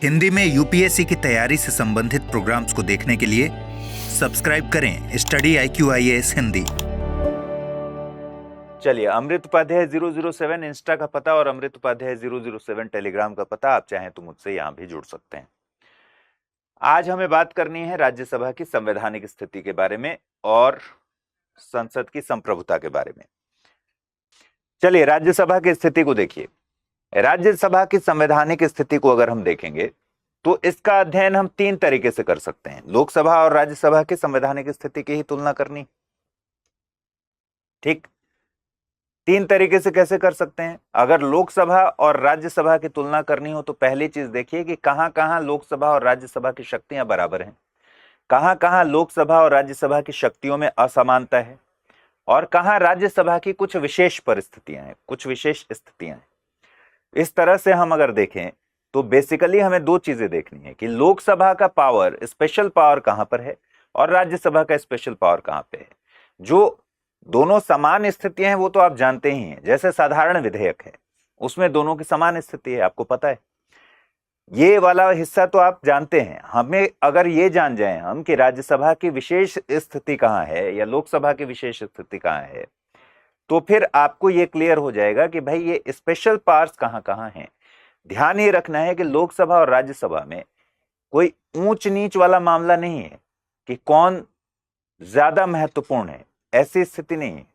हिंदी में यूपीएससी की तैयारी से संबंधित प्रोग्राम्स को देखने के लिए सब्सक्राइब करें स्टडी IQIAS हिंदी। चलिए, अमृत उपाध्याय 007 इंस्टा का पता और अमृत उपाध्याय 007 टेलीग्राम का पता। आप चाहें तो मुझसे यहां भी जुड़ सकते हैं। आज हमें बात करनी है राज्यसभा की संवैधानिक स्थिति के बारे में और संसद की संप्रभुता के बारे में। चलिए, राज्यसभा की स्थिति को देखिए। राज्यसभा की संवैधानिक स्थिति को अगर हम देखेंगे तो इसका अध्ययन हम तीन तरीके से कर सकते हैं। लोकसभा और राज्यसभा की संवैधानिक स्थिति की ही तुलना करनी। ठीक, तीन तरीके से कैसे कर सकते हैं? अगर लोकसभा और राज्यसभा की तुलना करनी हो तो पहली चीज देखिए कि कहां कहां लोकसभा और राज्यसभा की शक्तियां बराबर हैं, कहां कहां लोकसभा और राज्यसभा की शक्तियों में असमानता है और कहां राज्यसभा की कुछ विशेष परिस्थितियां हैं, कुछ विशेष स्थितियां हैं। इस तरह से हम अगर देखें तो बेसिकली हमें दो चीजें देखनी है कि लोकसभा का पावर, स्पेशल पावर कहां पर है और राज्यसभा का स्पेशल पावर कहां पे है। जो दोनों समान स्थितियां हैं वो तो आप जानते ही हैं। जैसे साधारण विधेयक है, उसमें दोनों की समान स्थिति है, आपको पता है। ये वाला हिस्सा तो आप जानते हैं। हमें अगर ये जान जाए हम कि राज्यसभा की विशेष स्थिति कहां है या लोकसभा की विशेष स्थिति कहां है, तो फिर आपको ये क्लियर हो जाएगा कि भाई ये स्पेशल पावर्स कहां कहां हैं। ध्यान ये रखना है कि लोकसभा और राज्यसभा में कोई ऊंच नीच वाला मामला नहीं है कि कौन ज्यादा महत्वपूर्ण है, ऐसी स्थिति नहीं है।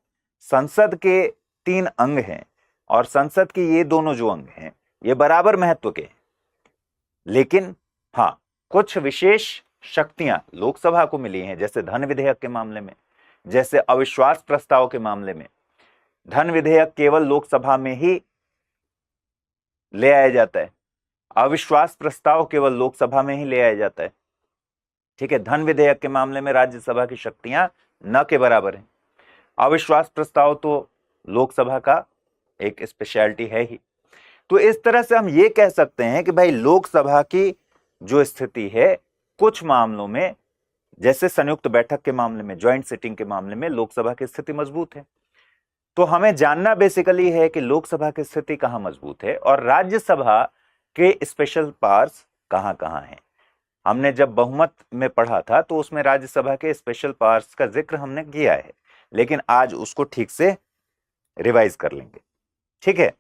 संसद के तीन अंग हैं और संसद के ये दोनों जो अंग हैं ये बराबर महत्व के हैं, लेकिन हाँ, कुछ विशेष शक्तियां लोकसभा को मिली हैं। जैसे धन विधेयक के मामले में, जैसे अविश्वास प्रस्ताव के मामले में धन विधेयक केवल लोकसभा में ही ले आया जाता है, अविश्वास प्रस्ताव केवल लोकसभा में ही ले आया जाता है। ठीक है, धन विधेयक के मामले में राज्यसभा की शक्तियां न के बराबर हैं। अविश्वास प्रस्ताव तो लोकसभा का एक स्पेशलिटी है ही। तो इस तरह से हम ये कह सकते हैं कि भाई लोकसभा की जो स्थिति है कुछ मामलों में, जैसे संयुक्त बैठक के मामले में, ज्वाइंट सिटिंग के मामले में लोकसभा की स्थिति मजबूत है। तो हमें जानना बेसिकली है कि लोकसभा की स्थिति कहां मजबूत है और राज्यसभा के स्पेशल पावर्स कहां कहां हैं। हमने जब बहुमत में पढ़ा था तो उसमें राज्यसभा के स्पेशल पावर्स का जिक्र हमने किया है, लेकिन आज उसको ठीक से रिवाइज कर लेंगे। ठीक है,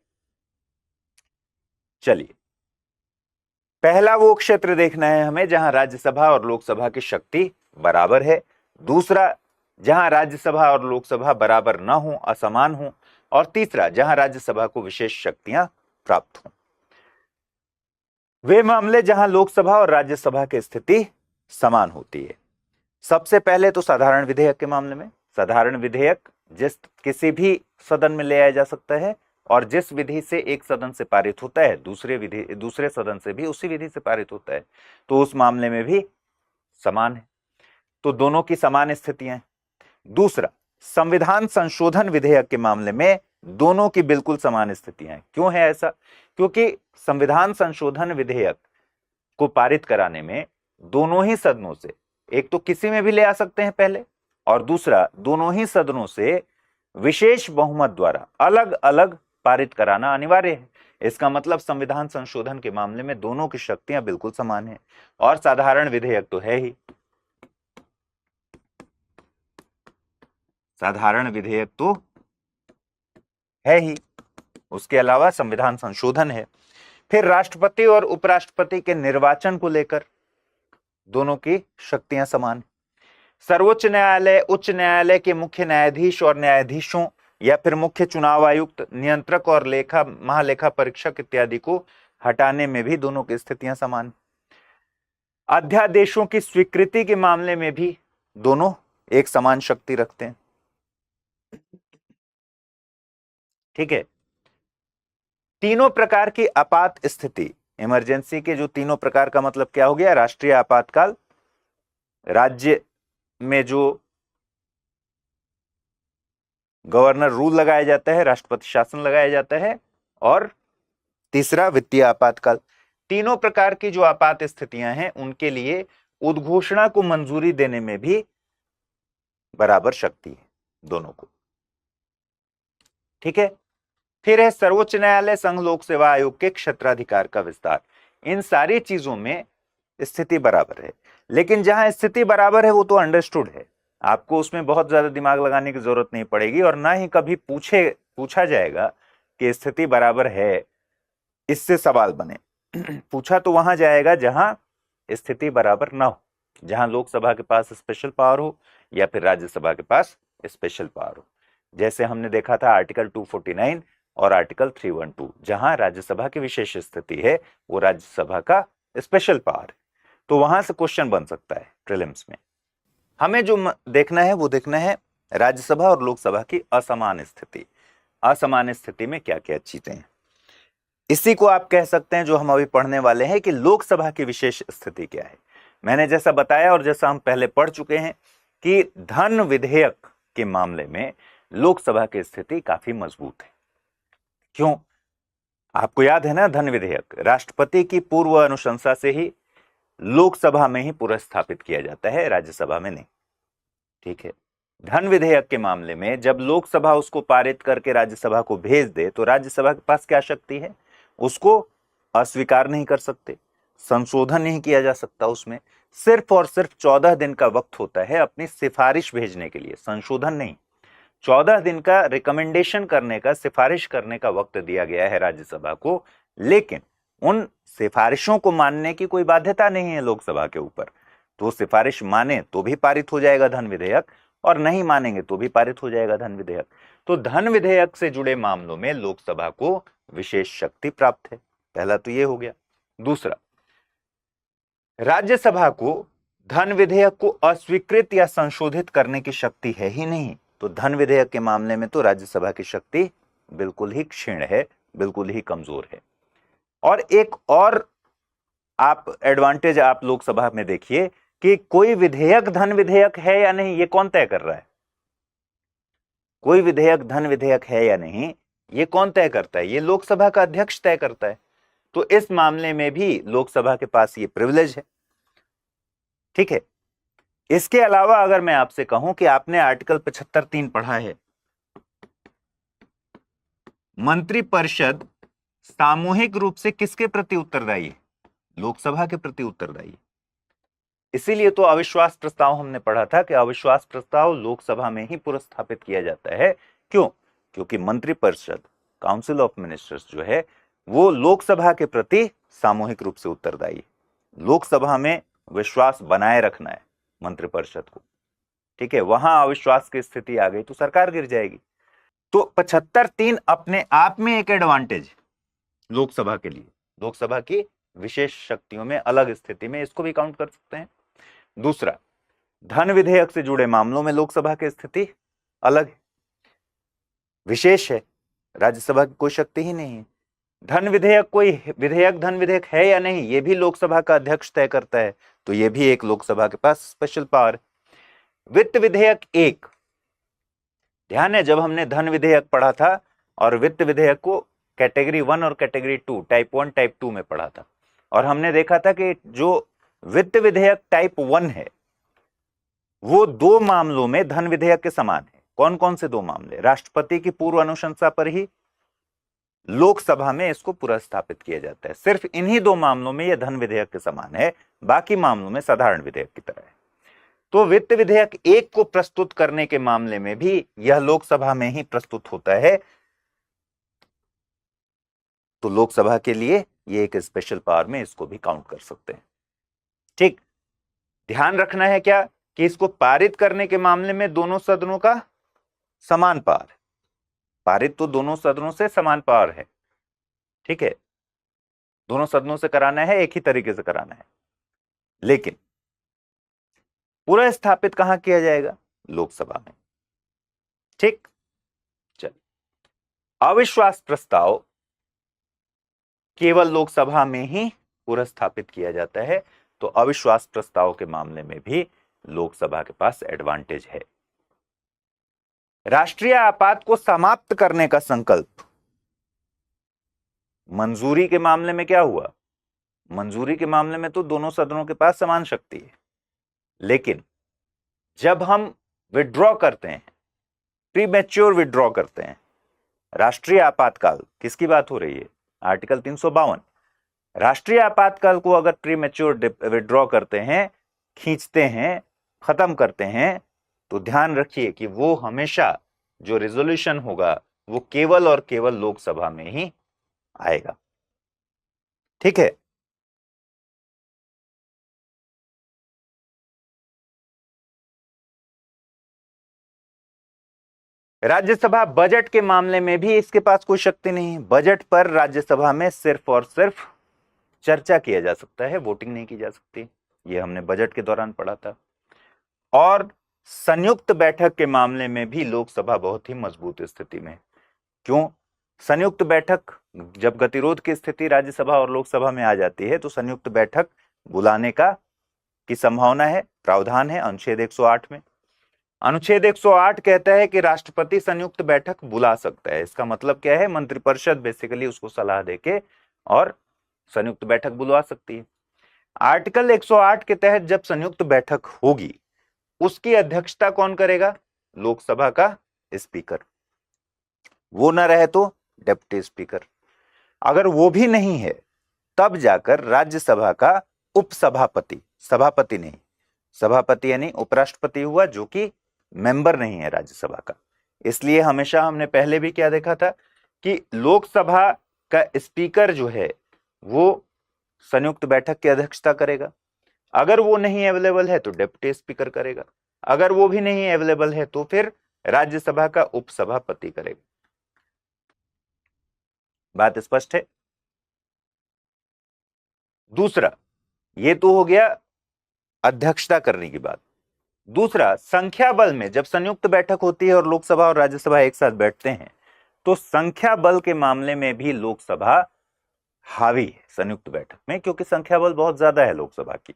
चलिए, पहला वो क्षेत्र देखना है हमें जहां राज्यसभा और लोकसभा की शक्ति बराबर है। दूसरा, जहां राज्यसभा और लोकसभा बराबर न हो, असमान हो। और तीसरा, जहां राज्यसभा को विशेष शक्तियां प्राप्त हों। वे मामले जहां लोकसभा और राज्यसभा की स्थिति समान होती है। सबसे पहले तो साधारण विधेयक के मामले में, साधारण विधेयक जिस किसी भी सदन में ले आया जा सकता है और जिस विधि से एक सदन से पारित होता है दूसरे सदन से भी उसी विधि से पारित होता है, तो उस मामले में भी समान है। तो दोनों की समान स्थितियां हैं। दूसरा, संविधान संशोधन विधेयक के मामले में दोनों की बिल्कुल समान स्थितियां हैं। क्यों है ऐसा? क्योंकि संविधान संशोधन विधेयक को पारित कराने में दोनों ही सदनों से, एक तो किसी में भी ले आ सकते हैं पहले, और दूसरा दोनों ही सदनों से विशेष बहुमत द्वारा अलग अलग पारित कराना अनिवार्य है। इसका मतलब संविधान संशोधन के मामले में दोनों की शक्तियां बिल्कुल समान हैं। और साधारण विधेयक तो है ही, साधारण विधेयक तो है ही, उसके अलावा संविधान संशोधन है। फिर राष्ट्रपति और उपराष्ट्रपति के निर्वाचन को लेकर दोनों की शक्तियां समान। सर्वोच्च न्यायालय, उच्च न्यायालय के मुख्य न्यायाधीश और न्यायाधीशों या फिर मुख्य चुनाव आयुक्त, नियंत्रक और महालेखा परीक्षक इत्यादि को हटाने में भी दोनों की स्थितियां समान। अध्यादेशों की स्वीकृति के मामले में भी दोनों एक समान शक्ति रखते हैं। ठीक है, तीनों प्रकार की आपात स्थिति, इमरजेंसी के जो तीनों प्रकार का मतलब क्या हो गया? राष्ट्रीय आपातकाल, राज्य में जो गवर्नर रूल लगाया जाता है, राष्ट्रपति शासन लगाया जाता है, और तीसरा वित्तीय आपातकाल। तीनों प्रकार की जो आपात स्थितियां हैं उनके लिए उद्घोषणा को मंजूरी देने में भी बराबर शक्ति है दोनों को। ठीक है, फिर है सर्वोच्च न्यायालय संघ लोक सेवा आयोग के क्षेत्राधिकार का विस्तार। इन सारी चीजों में स्थिति बराबर है। लेकिन जहां स्थिति बराबर है वो तो अंडरस्टूड है, आपको उसमें बहुत ज्यादा दिमाग लगाने की जरूरत नहीं पड़ेगी, और ना ही कभी पूछा जाएगा कि स्थिति बराबर है, इससे सवाल बने। पूछा तो वहां जाएगा जहां स्थिति बराबर ना हो, जहां लोकसभा के पास स्पेशल पावर हो या फिर राज्यसभा के पास स्पेशल पावर हो। जैसे हमने देखा था आर्टिकल 249 और आर्टिकल 312, जहां राज्यसभा की विशेष स्थिति है, वो राज्यसभा का स्पेशल पावर है। तो वहां से क्वेश्चन बन सकता है प्रीलिम्स में। हमें जो देखना है वो देखना है राज्यसभा और लोकसभा की असमान स्थिति। असमान स्थिति में क्या क्या चीजें हैं, इसी को आप कह सकते हैं जो हम अभी पढ़ने वाले हैं कि लोकसभा की विशेष स्थिति क्या है। मैंने जैसा बताया और जैसा हम पहले पढ़ चुके हैं कि धन विधेयक के मामले में लोकसभा की स्थिति काफी मजबूत है। क्यों? आपको याद है ना, धन विधेयक राष्ट्रपति की पूर्व अनुशंसा से ही लोकसभा में ही पुनर्स्थापित किया जाता है, राज्यसभा में नहीं। ठीक है, धन विधेयक के मामले में जब लोकसभा उसको पारित करके राज्यसभा को भेज दे तो राज्यसभा के पास क्या शक्ति है, उसको अस्वीकार नहीं कर सकते, संशोधन नहीं किया जा सकता। उसमें सिर्फ और सिर्फ 14 दिन का वक्त होता है अपनी सिफारिश भेजने के लिए, संशोधन नहीं। 14 दिन का रिकमेंडेशन करने का, सिफारिश करने का वक्त दिया गया है राज्यसभा को, लेकिन उन सिफारिशों को मानने की कोई बाध्यता नहीं है लोकसभा के ऊपर। तो सिफारिश माने तो भी पारित हो जाएगा धन विधेयक, और नहीं मानेंगे तो भी पारित हो जाएगा धन विधेयक। तो धन विधेयक से जुड़े मामलों में लोकसभा को विशेष शक्ति प्राप्त है। पहला तो ये हो गया। दूसरा, राज्यसभा को धन विधेयक को अस्वीकृत या संशोधित करने की शक्ति है ही नहीं। तो धन विधेयक के मामले में तो राज्यसभा की शक्ति बिल्कुल ही क्षीण है, बिल्कुल ही कमजोर है। और एक और आप एडवांटेज आप लोकसभा में देखिए कि कोई विधेयक धन विधेयक है या नहीं, ये कौन तय कर रहा है? कोई विधेयक धन विधेयक है या नहीं, ये कौन तय करता है? ये लोकसभा का अध्यक्ष तय करता है। तो इस मामले में भी लोकसभा के पास ये प्रिविलेज है। ठीक है, इसके अलावा अगर मैं आपसे कहूं कि आपने आर्टिकल 75(3) पढ़ा है, मंत्रिपरिषद सामूहिक रूप से किसके प्रति उत्तरदायी है? लोकसभा के प्रति उत्तरदायी है। इसीलिए तो अविश्वास प्रस्ताव हमने पढ़ा था कि अविश्वास प्रस्ताव लोकसभा में ही पुनर्स्थापित किया जाता है। क्यों? क्योंकि मंत्रिपरिषद, काउंसिल ऑफ मिनिस्टर्स जो है, वो लोकसभा के प्रति सामूहिक रूप से उत्तरदायी है। लोकसभा में विश्वास बनाए रखना है मंत्रिपरिषद को। ठीक है, वहां अविश्वास की स्थिति आ गई तो सरकार गिर जाएगी। तो 75(3) अपने आप में एक एडवांटेज लोकसभा के लिए, लोकसभा की विशेष शक्तियों में अलग स्थिति में इसको भी काउंट कर सकते हैं। दूसरा, धन विधेयक से जुड़े मामलों में लोकसभा की स्थिति अलग है, विशेष है, राज्यसभा की कोई शक्ति ही नहीं है। धन विधेयक, कोई विधेयक धन विधेयक है या नहीं, यह भी लोकसभा का अध्यक्ष तय करता है। तो यह भी एक लोकसभा के पास स्पेशल पावर है। वित्त विधेयक 1, ध्यान है जब हमने धन विधेयक पढ़ा था और वित्त विधेयक को कैटेगरी 1 और कैटेगरी 2, टाइप 1 टाइप 2 में पढ़ा था, और हमने देखा था कि जो वित्त विधेयक टाइप 1 है वो 2 मामलों में धन विधेयक के समान है। कौन कौन से 2 मामले? राष्ट्रपति की पूर्व अनुशंसा पर ही लोकसभा में इसको पुनर्स्थापित किया जाता है। सिर्फ इन्हीं 2 मामलों में यह धन विधेयक के समान है, बाकी मामलों में साधारण विधेयक की तरह है। तो वित्त विधेयक 1 को प्रस्तुत करने के मामले में भी यह लोकसभा में ही प्रस्तुत होता है। तो लोकसभा के लिए ये एक स्पेशल पावर में इसको भी काउंट कर सकते हैं। ठीक, ध्यान रखना है क्या कि इसको पारित करने के मामले में दोनों सदनों का समान पावर है। पारित तो दोनों सदनों से समान पावर है। ठीक है, दोनों सदनों से कराना है, एक ही तरीके से कराना है, लेकिन पूरा स्थापित कहां किया जाएगा? लोकसभा में। ठीक, चलिए, अविश्वास प्रस्ताव केवल लोकसभा में ही पूरा स्थापित किया जाता है। तो अविश्वास प्रस्ताव के मामले में भी लोकसभा के पास एडवांटेज है। राष्ट्रीय आपात को समाप्त करने का संकल्प, मंजूरी के मामले में क्या हुआ? मंजूरी के मामले में तो दोनों सदनों के पास समान शक्ति है, लेकिन जब हम विड्रॉ करते हैं, प्रीमैच्योर विड्रॉ करते हैं, राष्ट्रीय आपातकाल, किसकी बात हो रही है? आर्टिकल 352। राष्ट्रीय आपातकाल को अगर प्रीमेच्योर विड्रॉ करते हैं, खींचते हैं, खत्म करते हैं, तो ध्यान रखिए कि वो हमेशा जो रिजोल्यूशन होगा वो केवल और केवल लोकसभा में ही आएगा। ठीक है। राज्यसभा बजट के मामले में भी इसके पास कोई शक्ति नहीं है। बजट पर राज्यसभा में सिर्फ और सिर्फ चर्चा किया जा सकता है, वोटिंग नहीं की जा सकती। ये हमने बजट के दौरान पढ़ा था। और संयुक्त बैठक के मामले में भी लोकसभा बहुत ही मजबूत स्थिति में। क्यों? संयुक्त बैठक, जब गतिरोध की स्थिति राज्यसभा और लोकसभा में आ जाती है तो संयुक्त बैठक बुलाने की संभावना है, प्रावधान है अनुच्छेद 108 में। अनुच्छेद 108 कहता है कि राष्ट्रपति संयुक्त बैठक बुला सकता है। इसका मतलब क्या है? मंत्रिपरिषद बेसिकली उसको सलाह देके और संयुक्त बैठक बुलवा सकती है। आर्टिकल 108 के तहत जब संयुक्त बैठक होगी उसकी अध्यक्षता कौन करेगा? लोकसभा का स्पीकर। वो ना रहे तो डिप्टी स्पीकर। अगर वो भी नहीं है तब जाकर राज्यसभा का उपसभापति, सभापति नहीं, सभापति यानी उपराष्ट्रपति हुआ, जो कि मेंबर नहीं है राज्यसभा का। इसलिए हमेशा हमने पहले भी क्या देखा था कि लोकसभा का स्पीकर जो है वो संयुक्त बैठक की अध्यक्षता करेगा। अगर वो नहीं अवेलेबल है तो डिप्टी स्पीकर करेगा। अगर वो भी नहीं अवेलेबल है तो फिर राज्यसभा का उपसभापति करेगा। बात स्पष्ट है? दूसरा, ये तो हो गया अध्यक्षता करने की बात। दूसरा, संख्या बल में जब संयुक्त बैठक होती है और लोकसभा और राज्यसभा एक साथ बैठते हैं तो संख्या बल के मामले में भी लोकसभा हावी है संयुक्त बैठक में, क्योंकि संख्या बल बहुत ज्यादा है लोकसभा की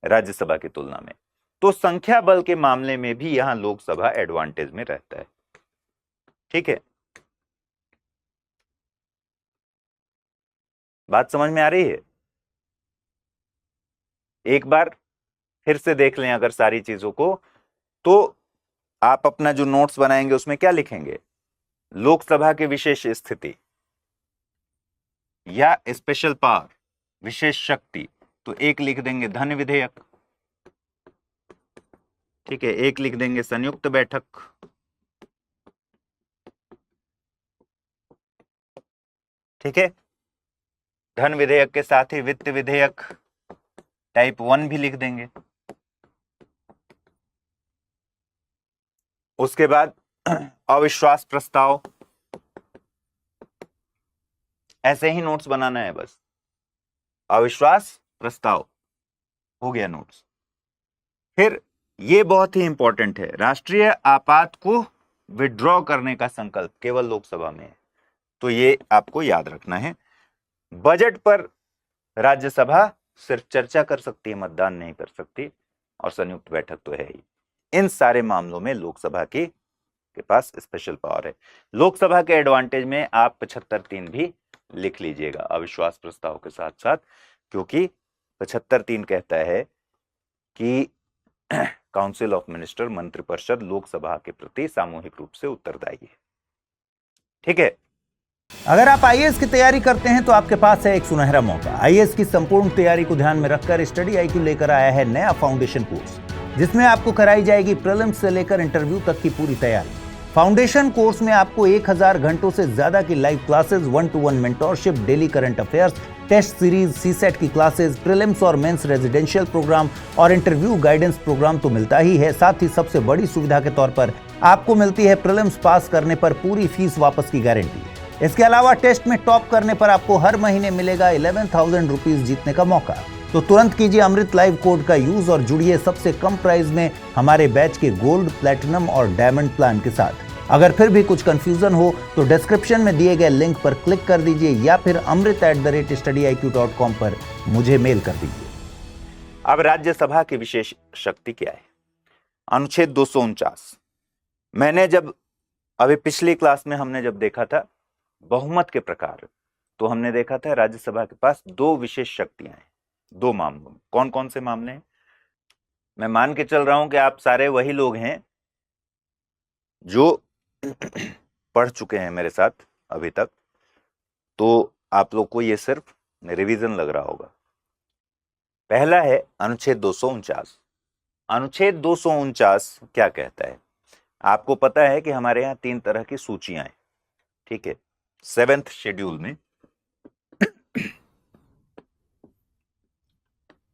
राज्यसभा की तुलना में। तो संख्या बल के मामले में भी यहां लोकसभा एडवांटेज में रहता है। ठीक है, बात समझ में आ रही है? एक बार फिर से देख लें अगर सारी चीजों को, तो आप अपना जो नोट्स बनाएंगे उसमें क्या लिखेंगे? लोकसभा की विशेष स्थिति या स्पेशल पावर, विशेष शक्ति, तो एक लिख देंगे धन विधेयक। ठीक है, एक लिख देंगे संयुक्त बैठक। ठीक है, धन विधेयक के साथ ही वित्त विधेयक टाइप 1 भी लिख देंगे। उसके बाद अविश्वास प्रस्ताव, ऐसे ही नोट्स बनाना है बस। अविश्वास प्रस्ताव हो गया नोट्स। फिर ये बहुत ही इंपॉर्टेंट है, राष्ट्रीय आपात को विड्रॉ करने का संकल्प केवल लोकसभा में है, तो ये आपको याद रखना है। बजट पर राज्यसभा सिर्फ चर्चा कर सकती है, मतदान नहीं कर सकती, और संयुक्त बैठक तो है ही। इन सारे मामलों में लोकसभा के पास स्पेशल पावर है। लोकसभा के एडवांटेज में आप 75-3 भी लिख लीजिएगा अविश्वास प्रस्ताव के साथ साथ, क्योंकि 75-3 कहता है कि काउंसिल ऑफ मिनिस्टर, मंत्रिपरिषद लोकसभा के प्रति सामूहिक रूप से उत्तरदायी है। ठीक है, अगर आप आईएएस की तैयारी करते हैं तो आपके पास है एक सुनहरा मौका। आईएएस की संपूर्ण तैयारी को ध्यान में रखकर स्टडी आईक्यू लेकर आया है नया फाउंडेशन कोर्स, जिसमें आपको कराई जाएगी प्रीलिम्स से लेकर इंटरव्यू तक की पूरी तैयारी। फाउंडेशन कोर्स में आपको 1000 घंटों से ज्यादा की live classes, 1-to-1 mentorship, daily current affairs, test series, CSAT की क्लासेस, प्रीलिम्स और मेंस रेजिडेंशियल प्रोग्राम और इंटरव्यू गाइडेंस प्रोग्राम तो मिलता ही है। साथ ही सबसे बड़ी सुविधा के तौर पर आपको मिलती है प्रीलिम्स पास करने पर पूरी फीस वापस की गारंटी। इसके अलावा टेस्ट में टॉप करने पर आपको हर महीने मिलेगा 11,000 रुपीज जीतने का मौका। तो तुरंत कीजिए अमृत लाइव कोड का यूज और जुड़िए सबसे कम प्राइस में हमारे बैच के गोल्ड, प्लैटिनम और डायमंड प्लान के साथ। अगर फिर भी कुछ कंफ्यूजन हो तो डिस्क्रिप्शन में दिए गए लिंक पर क्लिक कर दीजिए या फिर amrit@studiiq.com पर मुझे मेल कर दीजिए। अब राज्यसभा की विशेष शक्ति क्या है? अनुच्छेद 249। मैंने जब अभी पिछली क्लास में हमने जब देखा था बहुमत के प्रकार, तो हमने देखा था राज्यसभा के पास 2 विशेष शक्तियां हैं 2 मामलों में। कौन कौन से मामले हैं? मैं मान के चल रहा हूं कि आप सारे वही लोग हैं जो पढ़ चुके हैं मेरे साथ अभी तक, तो आप लोग को ये सिर्फ रिवीजन लग रहा होगा। पहला है अनुच्छेद 249। अनुच्छेद 249 क्या कहता है? आपको पता है कि हमारे यहाँ 3 तरह की सूचियां हैं, ठीक है। 7th शेड्यूल में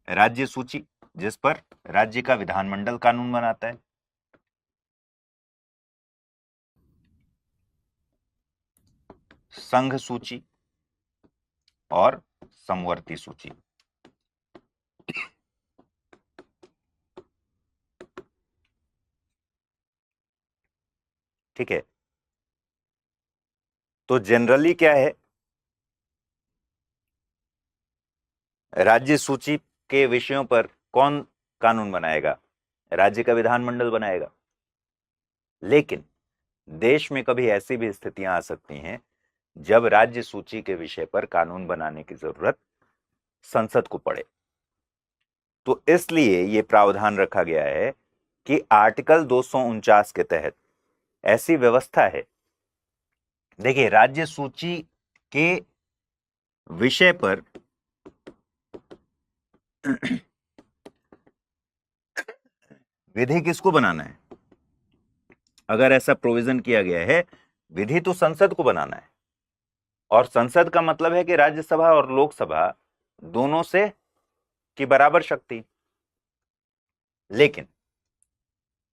राज्य सूची, जिस पर राज्य का विधानमंडल कानून बनाता है। संघ सूची और समवर्ती सूची। ठीक है, तो जनरली क्या है, राज्य सूची के विषयों पर कौन कानून बनाएगा? राज्य का विधानमंडल बनाएगा। लेकिन देश में कभी ऐसी भी स्थितियां आ सकती हैं जब राज्य सूची के विषय पर कानून बनाने की जरूरत संसद को पड़े। तो इसलिए यह प्रावधान रखा गया है कि आर्टिकल 249 के तहत ऐसी व्यवस्था है। देखिए, राज्य सूची के विषय पर विधि किसको बनाना है? अगर ऐसा प्रोविजन किया गया है, विधि तो संसद को बनाना है। और संसद का मतलब है कि राज्यसभा और लोकसभा दोनों से की बराबर शक्ति। लेकिन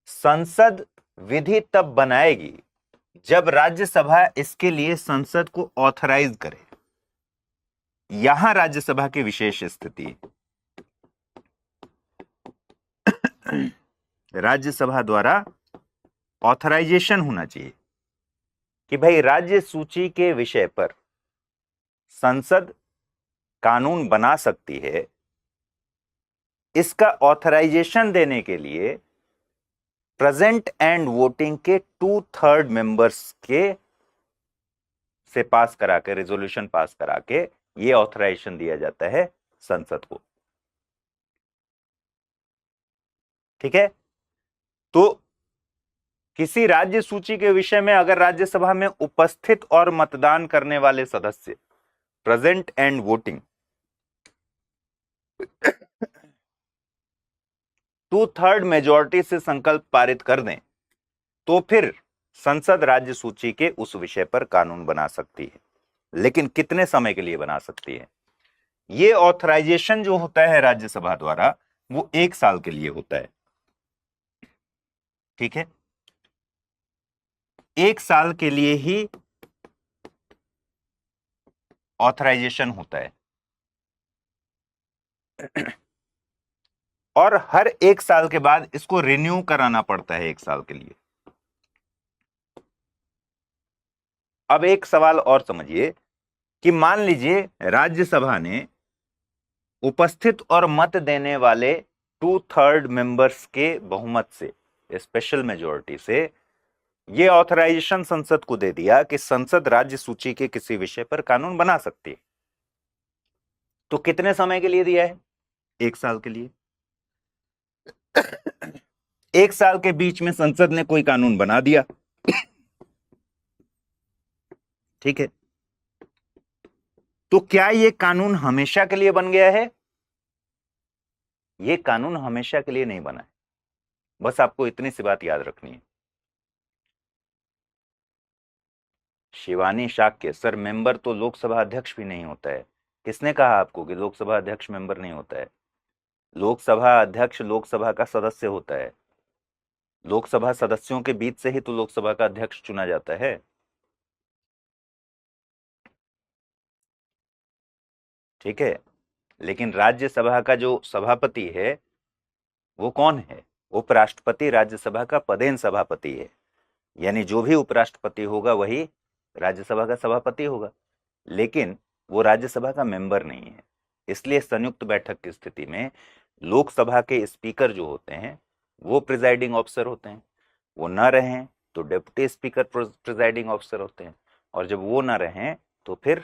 संसद विधि तब बनाएगी जब राज्यसभा इसके लिए संसद को ऑथराइज करे। यहां राज्यसभा की विशेष स्थिति, राज्यसभा द्वारा ऑथराइजेशन होना चाहिए कि भाई राज्य सूची के विषय पर संसद कानून बना सकती है। इसका ऑथराइजेशन देने के लिए प्रेजेंट एंड वोटिंग के 2/3 मेंबर्स के से पास करा के, रेजोल्यूशन पास करा के ये ऑथराइजेशन दिया जाता है संसद को। ठीक है, तो किसी राज्य सूची के विषय में अगर राज्यसभा में उपस्थित और मतदान करने वाले सदस्य प्रेजेंट एंड वोटिंग 2/3 मेजॉरिटी से संकल्प पारित कर दें, तो फिर संसद राज्य सूची के उस विषय पर कानून बना सकती है। लेकिन कितने समय के लिए बना सकती है? ये ऑथराइजेशन जो होता है राज्यसभा द्वारा, वो 1 साल के लिए होता है। ठीक है, 1 साल के लिए ही ऑथराइजेशन होता है। और हर 1 साल के बाद इसको रिन्यू कराना पड़ता है 1 साल के लिए। अब एक सवाल और समझिए कि मान लीजिए राज्यसभा ने उपस्थित और मत देने वाले 2/3 मेंबर्स के बहुमत से, स्पेशल मेजॉरिटी से, यह ऑथराइजेशन संसद को दे दिया कि संसद राज्य सूची के किसी विषय पर कानून बना सकती है। तो कितने समय के लिए दिया है? 1 साल के लिए। 1 साल के बीच में संसद ने कोई कानून बना दिया, ठीक है, तो क्या यह कानून हमेशा के लिए बन गया है? यह कानून हमेशा के लिए नहीं बना है। बस आपको इतनी सी बात याद रखनी है। शिवानी शाक्य, सर मेंबर तो लोकसभा अध्यक्ष भी नहीं होता है। किसने कहा आपको कि लोकसभा अध्यक्ष मेंबर नहीं होता है? लोकसभा अध्यक्ष लोकसभा का सदस्य होता है। लोकसभा सदस्यों के बीच से ही तो लोकसभा का अध्यक्ष चुना जाता है। ठीक है, लेकिन राज्यसभा का जो सभापति है वो कौन है? उपराष्ट्रपति राज्यसभा का पदेन सभापति है। यानी जो भी उपराष्ट्रपति होगा वही राज्यसभा का सभापति होगा, लेकिन वो राज्यसभा का मेंबर नहीं है। इसलिए संयुक्त बैठक की स्थिति में लोकसभा के स्पीकर जो होते हैं वो प्रिजाइडिंग ऑफिसर होते हैं। वो ना रहें तो डिप्टी स्पीकर प्रिजाइडिंग ऑफिसर होते हैं, और जब वो ना रहें तो फिर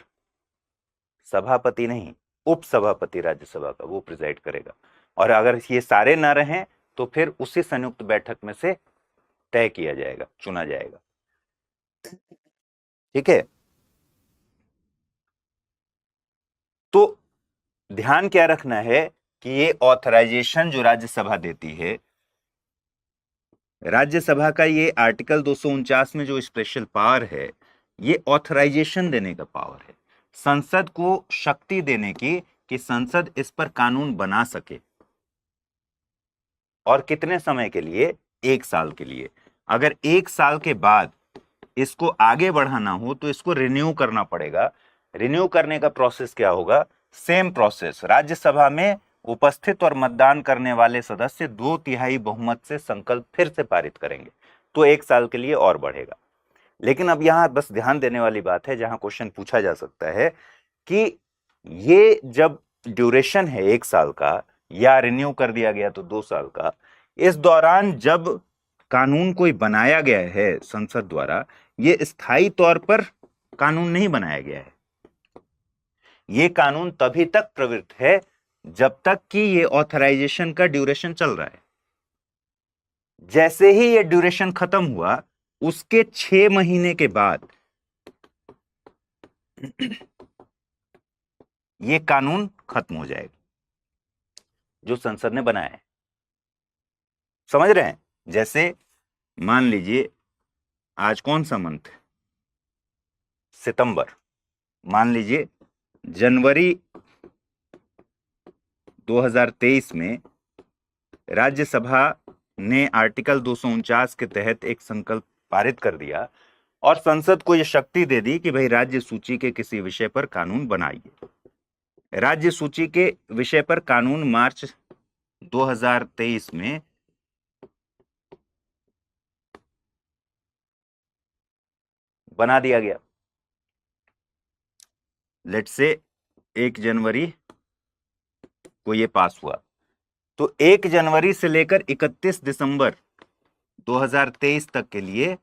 सभापति नहीं, उपसभापति राज्यसभा का वो प्रिजाइड करेगा। और अगर ये सारे ना रहें तो फिर उसी संयुक्त बैठक में से तय किया जाएगा, चुना जाएगा। ठीक है, तो ध्यान क्या रखना है कि ये ऑथराइजेशन जो राज्यसभा देती है, राज्यसभा का ये आर्टिकल 249 में जो स्पेशल पावर है, ये ऑथराइजेशन देने का पावर है, संसद को शक्ति देने की कि संसद इस पर कानून बना सके। और कितने समय के लिए? 1 साल के लिए। अगर 1 साल के बाद इसको आगे बढ़ाना हो तो इसको रिन्यू करना पड़ेगा। रिन्यू करने का प्रोसेस क्या होगा? सेम प्रोसेस, राज्यसभा में उपस्थित और मतदान करने वाले सदस्य 2/3 बहुमत से संकल्प फिर से पारित करेंगे, तो 1 साल के लिए और बढ़ेगा। लेकिन अब यहां बस ध्यान देने वाली बात है, जहां क्वेश्चन पूछा जा सकता है कि ये जब ड्यूरेशन है 1 साल का, या रिन्यू कर दिया गया तो 2 साल का, इस दौरान जब कानून कोई बनाया गया है संसद द्वारा, ये स्थायी तौर पर कानून नहीं बनाया गया है। ये कानून तभी तक प्रवृत्त है जब तक कि ये ऑथराइजेशन का ड्यूरेशन चल रहा है। जैसे ही ये ड्यूरेशन खत्म हुआ, उसके 6 महीने के बाद ये कानून खत्म हो जाएगा जो संसद ने बनाया है। समझ रहे हैं? जैसे मान लीजिए आज कौन सा मंथ है? सितंबर। मान लीजिए जनवरी 2023 में राज्यसभा ने आर्टिकल 249 के तहत एक संकल्प पारित कर दिया और संसद को यह शक्ति दे दी कि भाई राज्य सूची के किसी विषय पर कानून बनाइए। राज्य सूची के विषय पर कानून मार्च 2023 में बना दिया गया। लेट से 1 जनवरी को ये पास हुआ, तो 1 जनवरी से लेकर 31 दिसंबर 2023 तक के लिए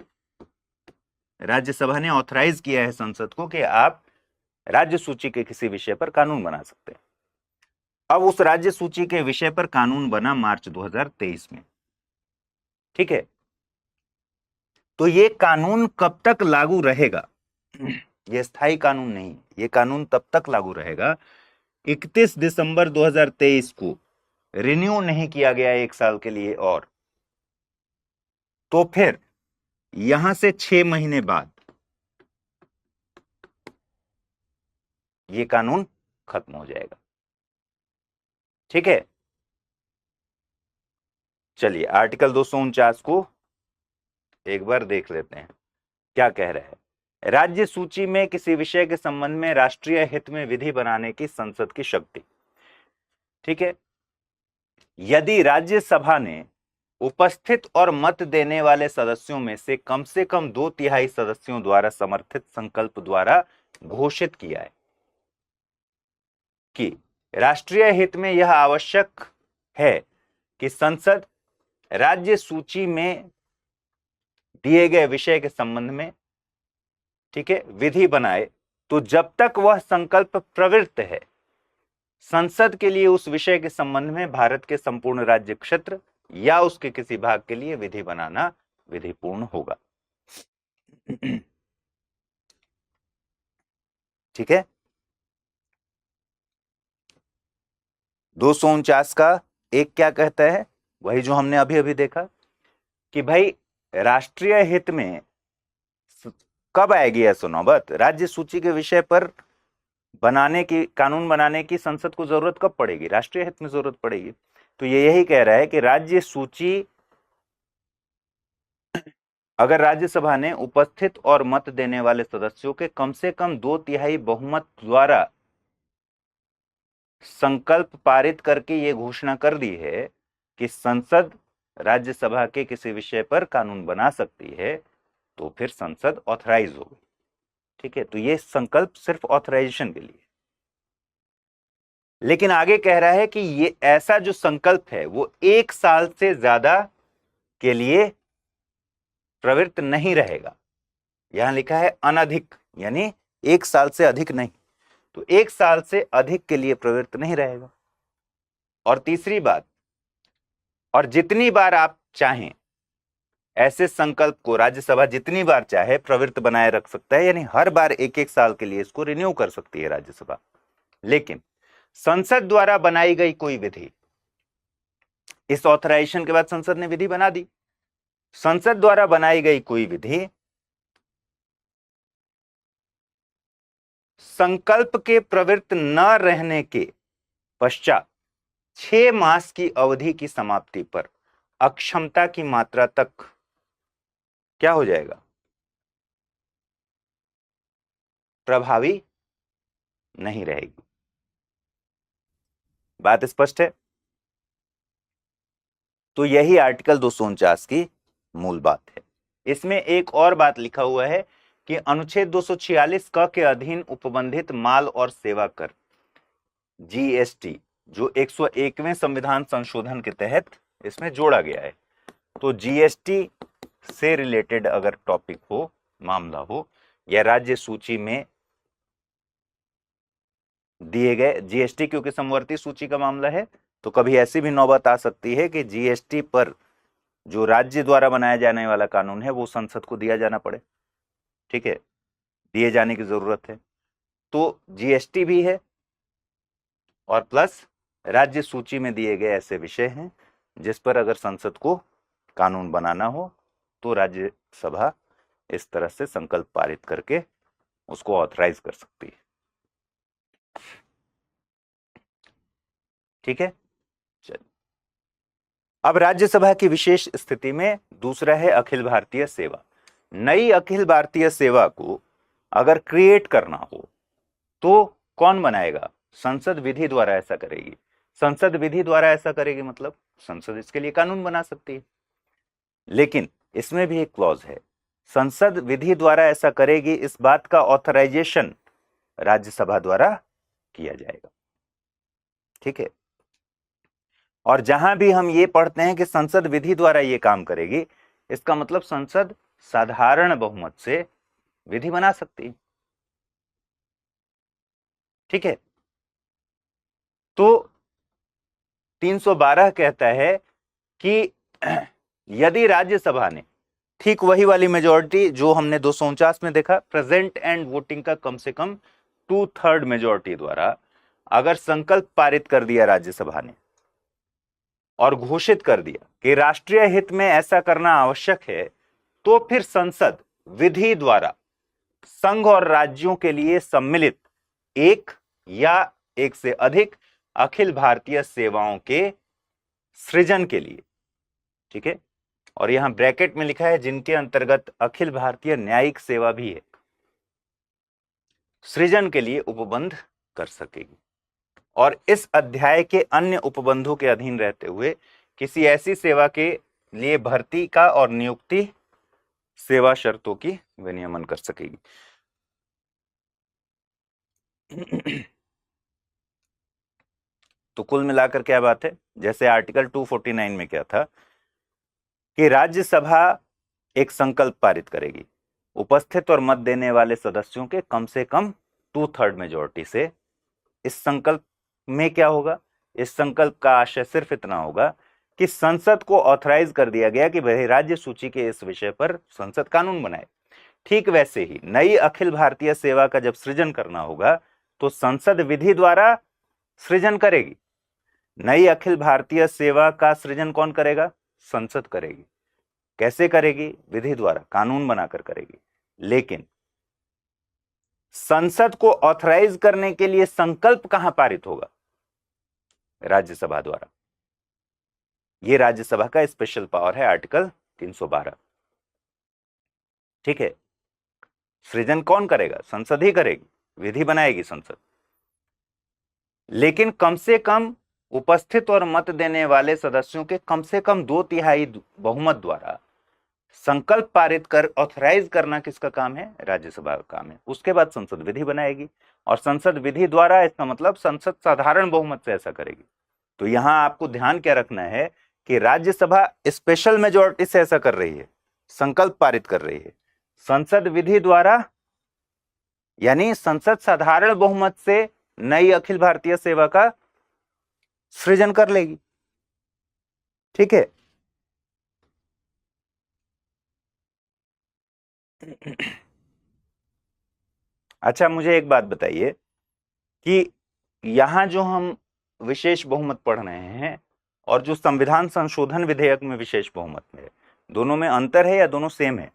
राज्यसभा ने ऑथराइज किया है संसद को कि आप राज्य सूची के किसी विषय पर कानून बना सकते हैं। अब उस राज्य सूची के विषय पर कानून बना मार्च 2023 में। ठीक है, तो ये कानून कब तक लागू रहेगा? ये स्थायी कानून नहीं, ये कानून तब तक लागू रहेगा 31 दिसंबर 2023 को रिन्यू नहीं किया गया 1 साल के लिए, और तो फिर यहां से 6 महीने बाद ये कानून खत्म हो जाएगा। ठीक है, चलिए आर्टिकल 249 को एक बार देख लेते हैं क्या कह रहा है। राज्य सूची में किसी विषय के संबंध में राष्ट्रीय हित में विधि बनाने की संसद की शक्ति। ठीक है, यदि राज्यसभा ने उपस्थित और मत देने वाले सदस्यों में से कम 2/3 सदस्यों द्वारा समर्थित संकल्प द्वारा घोषित किया है कि राष्ट्रीय हित में यह आवश्यक है कि संसद राज्य सूची में दिए गए विषय के संबंध में, ठीक है, विधि बनाए, तो जब तक वह संकल्प प्रवृत्त है, संसद के लिए उस विषय के संबंध में भारत के संपूर्ण राज्य क्षेत्र या उसके किसी भाग के लिए विधि बनाना विधिपूर्ण होगा। ठीक है, 249 का एक क्या कहता है? वही जो हमने अभी अभी देखा कि भाई राष्ट्रीय हित में कब आएगी ऐसा नौबत? राज्य सूची के विषय पर बनाने की, कानून बनाने की संसद को जरूरत कब पड़ेगी? राष्ट्रीय हित में जरूरत पड़ेगी। तो ये यही कह रहा है कि राज्य सूची, अगर राज्यसभा ने उपस्थित और मत देने वाले सदस्यों के कम से कम 2/3 बहुमत द्वारा संकल्प पारित करके ये घोषणा कर दी है कि संसद राज्यसभा के किसी विषय पर कानून बना सकती है, तो फिर संसद ऑथराइज होगी। ठीक है, तो ये संकल्प सिर्फ ऑथराइजेशन के लिए। लेकिन आगे कह रहा है कि ये ऐसा जो संकल्प है वो 1 साल से ज्यादा के लिए प्रवृत्त नहीं रहेगा। यहां लिखा है अनधिक, यानी 1 साल से अधिक नहीं, तो 1 साल से अधिक के लिए प्रवृत्त नहीं रहेगा। और तीसरी बात, और जितनी बार आप चाहें ऐसे संकल्प को राज्यसभा जितनी बार चाहे प्रवृत्त बनाए रख सकता है, यानी हर बार 1-1 साल के लिए इसको रिन्यू कर सकती है राज्यसभा। लेकिन संसद द्वारा बनाई गई कोई विधि, इस ऑथराइजेशन के बाद संसद ने विधि बना दी, संसद द्वारा बनाई गई कोई विधि संकल्प के प्रवृत्त न रहने के पश्चात 6 मास की अवधि की समाप्ति पर अक्षमता की मात्रा तक क्या हो जाएगा, प्रभावी नहीं रहेगी। बात स्पष्ट है? तो यही आर्टिकल 249 की मूल बात है। इसमें एक और बात लिखा हुआ है कि अनुच्छेद 246 क के अधीन उपबंधित माल और सेवा कर जीएसटी जो 101वें संविधान संशोधन के तहत इसमें जोड़ा गया है, तो जीएसटी से रिलेटेड अगर टॉपिक हो, मामला हो, या राज्य सूची में दिए गए जीएसटी, क्योंकि समवर्ती सूची का मामला है, तो कभी ऐसी भी नौबत आ सकती है कि जीएसटी पर जो राज्य द्वारा बनाया जाने वाला कानून है वो संसद को दिया जाना पड़े। ठीक है, दिए जाने की जरूरत है। तो जीएसटी भी है और प्लस राज्य सूची में दिए गए ऐसे विषय हैं जिस पर अगर संसद को कानून बनाना हो तो राज्यसभा इस तरह से संकल्प पारित करके उसको ऑथराइज कर सकती है। ठीक है, चलिए अब राज्यसभा की विशेष स्थिति में दूसरा है अखिल भारतीय सेवा। नई अखिल भारतीय सेवा को अगर क्रिएट करना हो तो कौन बनाएगा? संसद विधि द्वारा ऐसा करेगी। संसद विधि द्वारा ऐसा करेगी मतलब संसद इसके लिए कानून बना सकती है, लेकिन इसमें भी एक क्लॉज है, संसद विधि द्वारा ऐसा करेगी, इस बात का ऑथराइजेशन राज्यसभा द्वारा किया जाएगा। ठीक है, और जहां भी हम ये पढ़ते हैं कि संसद विधि द्वारा ये काम करेगी, इसका मतलब संसद साधारण बहुमत से विधि बना सकती है। ठीक है, तो 312 कहता है कि यदि राज्यसभा ने ठीक वही वाली मेजॉरिटी जो हमने 249 में देखा, प्रेजेंट एंड वोटिंग का कम से कम 2/3 मेजॉरिटी द्वारा अगर संकल्प पारित कर दिया राज्यसभा ने और घोषित कर दिया कि राष्ट्रीय हित में ऐसा करना आवश्यक है, तो फिर संसद विधि द्वारा संघ और राज्यों के लिए सम्मिलित एक या एक से अधिक अखिल भारतीय सेवाओं के सृजन के लिए, ठीक है, और यहां ब्रैकेट में लिखा है जिनके अंतर्गत अखिल भारतीय न्यायिक सेवा भी है, सृजन के लिए उपबंध कर सकेगी। और इस अध्याय के अन्य उपबंधों के अधीन रहते हुए किसी ऐसी सेवा के लिए भर्ती का और नियुक्ति सेवा शर्तों की विनियमन कर सकेगी। तो कुल मिलाकर क्या बात है, जैसे आर्टिकल 249 में क्या था कि राज्यसभा एक संकल्प पारित करेगी उपस्थित और मत देने वाले सदस्यों के कम से कम 2/3 मेजॉरिटी से। इस संकल्प में क्या होगा, इस संकल्प का आशय सिर्फ इतना होगा कि संसद को ऑथराइज कर दिया गया कि वह राज्य सूची के इस विषय पर संसद कानून बनाए। ठीक वैसे ही नई अखिल भारतीय सेवा का जब सृजन करना होगा तो संसद विधि द्वारा सृजन करेगी। नई अखिल भारतीय सेवा का सृजन कौन करेगा? संसद करेगी। कैसे करेगी? विधि द्वारा, कानून बनाकर करेगी। लेकिन संसद को ऑथराइज करने के लिए संकल्प कहां पारित होगा? राज्यसभा द्वारा। यह राज्यसभा का स्पेशल पावर है, आर्टिकल 312। ठीक है, सृजन कौन करेगा? संसद ही करेगी, विधि बनाएगी संसद। लेकिन कम से कम उपस्थित और मत देने वाले सदस्यों के कम से कम 2/3 बहुमत द्वारा संकल्प पारित कर ऑथराइज करना किसका काम है? राज्यसभा का काम है। उसके बाद संसद विधि बनाएगी और संसद विधि द्वारा, इसका मतलब संसद साधारण बहुमत से ऐसा करेगी। तो यहां आपको ध्यान क्या रखना है कि राज्यसभा स्पेशल मेजॉरिटी से ऐसा कर रही है, संकल्प पारित कर रही है। संसद विधि द्वारा यानी संसद साधारण बहुमत से नई अखिल भारतीय सेवा का सृजन कर लेगी। ठीक है, अच्छा मुझे एक बात बताइए कि यहां जो हम विशेष बहुमत पढ़ रहे हैं और जो संविधान संशोधन विधेयक में विशेष बहुमत में, दोनों में अंतर है या दोनों सेम है?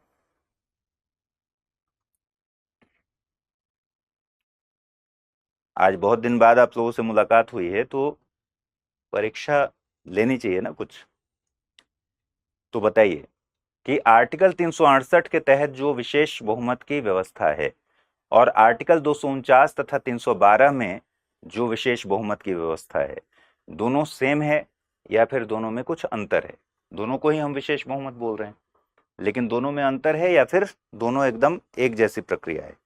आज बहुत दिन बाद आप लोगों से मुलाकात हुई है तो परीक्षा लेनी चाहिए ना कुछ। तो बताइए कि आर्टिकल 368 के तहत जो विशेष बहुमत की व्यवस्था है और आर्टिकल 249 तथा 312 में जो विशेष बहुमत की व्यवस्था है, दोनों सेम है या फिर दोनों में कुछ अंतर है? दोनों को ही हम विशेष बहुमत बोल रहे हैं, लेकिन दोनों में अंतर है या फिर दोनों एकदम एक जैसी प्रक्रिया है?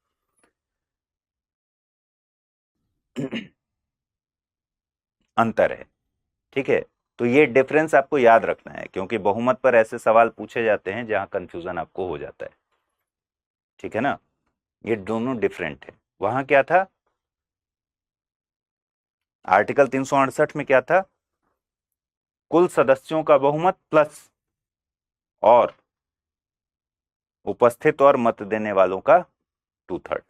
अंतर है। ठीक है, तो ये डिफरेंस आपको याद रखना है, क्योंकि बहुमत पर ऐसे सवाल पूछे जाते हैं जहां कंफ्यूजन आपको हो जाता है। ठीक है ना, ये दोनों डिफरेंट है। वहां क्या था, आर्टिकल 368 में क्या था, कुल सदस्यों का बहुमत प्लस और उपस्थित और मत देने वालों का 2/3।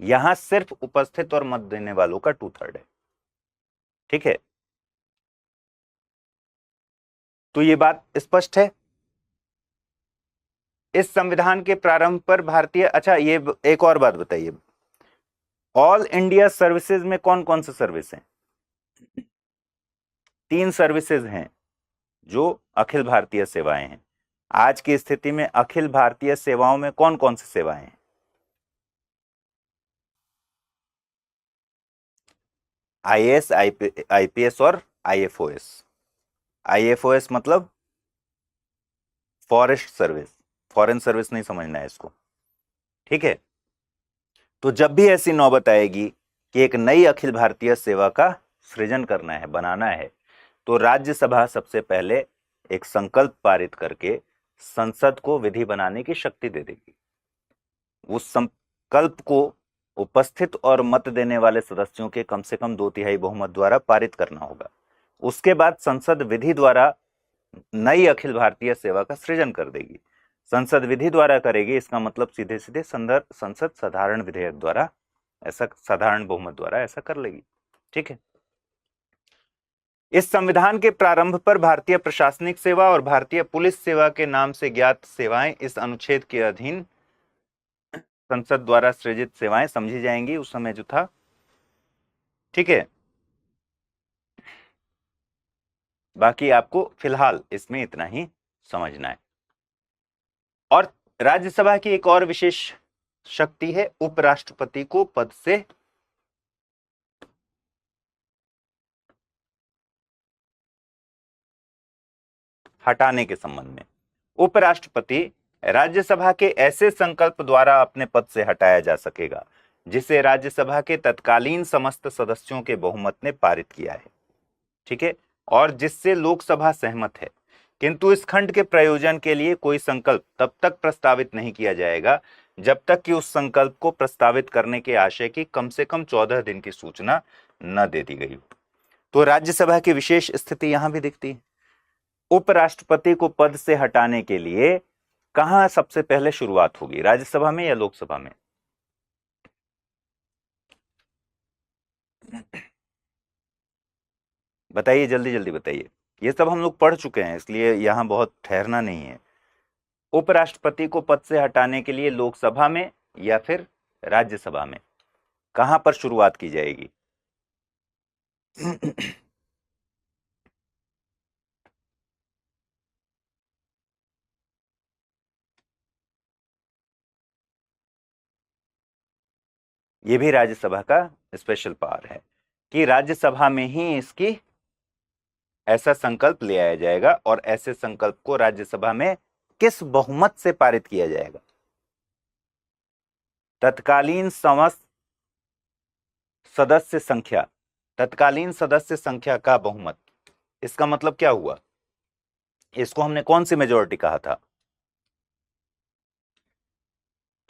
यहां सिर्फ उपस्थित और मत देने वालों का 2/3 है। ठीक है, तो ये बात स्पष्ट है। इस संविधान के प्रारंभ पर भारतीय, अच्छा ये एक और बात बताइए, ऑल इंडिया सर्विसेज में कौन कौन से सर्विस हैं? 3 सर्विसेज हैं जो अखिल भारतीय सेवाएं हैं। आज की स्थिति में अखिल भारतीय सेवाओं में कौन कौन सी सेवाएं हैं? आईएएस, आईपीएस और आईएफओएस। आईएफओएस मतलब फॉरेस्ट सर्विस, फॉरेन सर्विस नहीं समझना है इसको। ठीक है, तो जब भी ऐसी नौबत आएगी कि एक नई अखिल भारतीय सेवा का सृजन करना है, बनाना है, तो राज्यसभा सबसे पहले एक संकल्प पारित करके संसद को विधि बनाने की शक्ति दे देगी। उस संकल्प को उपस्थित और मत देने वाले सदस्यों के कम से कम 2/3 बहुमत द्वारा पारित करना होगा। उसके बाद संसद विधि द्वारा नई अखिल भारतीय सेवा का सृजन कर देगी। संसद विधि द्वारा करेगी, इसका मतलब सीधे सीधे संसद साधारण विधेयक द्वारा, ऐसा साधारण बहुमत द्वारा ऐसा कर लेगी। ठीक है, इस संविधान के प्रारंभ पर भारतीय प्रशासनिक सेवा और भारतीय पुलिस सेवा के नाम से ज्ञात सेवाएं इस अनुच्छेद के अधीन संसद द्वारा सृजित सेवाएं समझी जाएंगी उस समय जो था। ठीक है, बाकी आपको फिलहाल इसमें इतना ही समझना है। और राज्यसभा की एक और विशेष शक्ति है उपराष्ट्रपति को पद से हटाने के संबंध में। उपराष्ट्रपति राज्यसभा के ऐसे संकल्प द्वारा अपने पद से हटाया जा सकेगा जिसे राज्यसभा के तत्कालीन समस्त सदस्यों के बहुमत ने पारित किया है। ठीक है, और जिससे लोकसभा सहमत है, किंतु इस खंड के प्रयोजन के लिए कोई संकल्प तब तक प्रस्तावित नहीं किया जाएगा जब तक कि उस संकल्प को प्रस्तावित करने के आशय की कम से कम 14 दिन की सूचना न दे दी गई। तो राज्यसभा की विशेष स्थिति यहां भी दिखती है। उपराष्ट्रपति को पद से हटाने के लिए कहां सबसे पहले शुरुआत होगी, राज्यसभा में या लोकसभा में? बताइए, जल्दी जल्दी बताइए। ये सब हम लोग पढ़ चुके हैं, इसलिए यहां बहुत ठहरना नहीं है। उपराष्ट्रपति को पद से हटाने के लिए लोकसभा में या फिर राज्यसभा में कहां पर शुरुआत की जाएगी? यह भी राज्यसभा का स्पेशल पावर है कि राज्यसभा में ही इसकी ऐसा संकल्प ले आया जाएगा, और ऐसे संकल्प को राज्यसभा में किस बहुमत से पारित किया जाएगा? तत्कालीन समस्त सदस्य संख्या, तत्कालीन सदस्य संख्या का बहुमत। इसका मतलब क्या हुआ, इसको हमने कौन सी मेजोरिटी कहा था?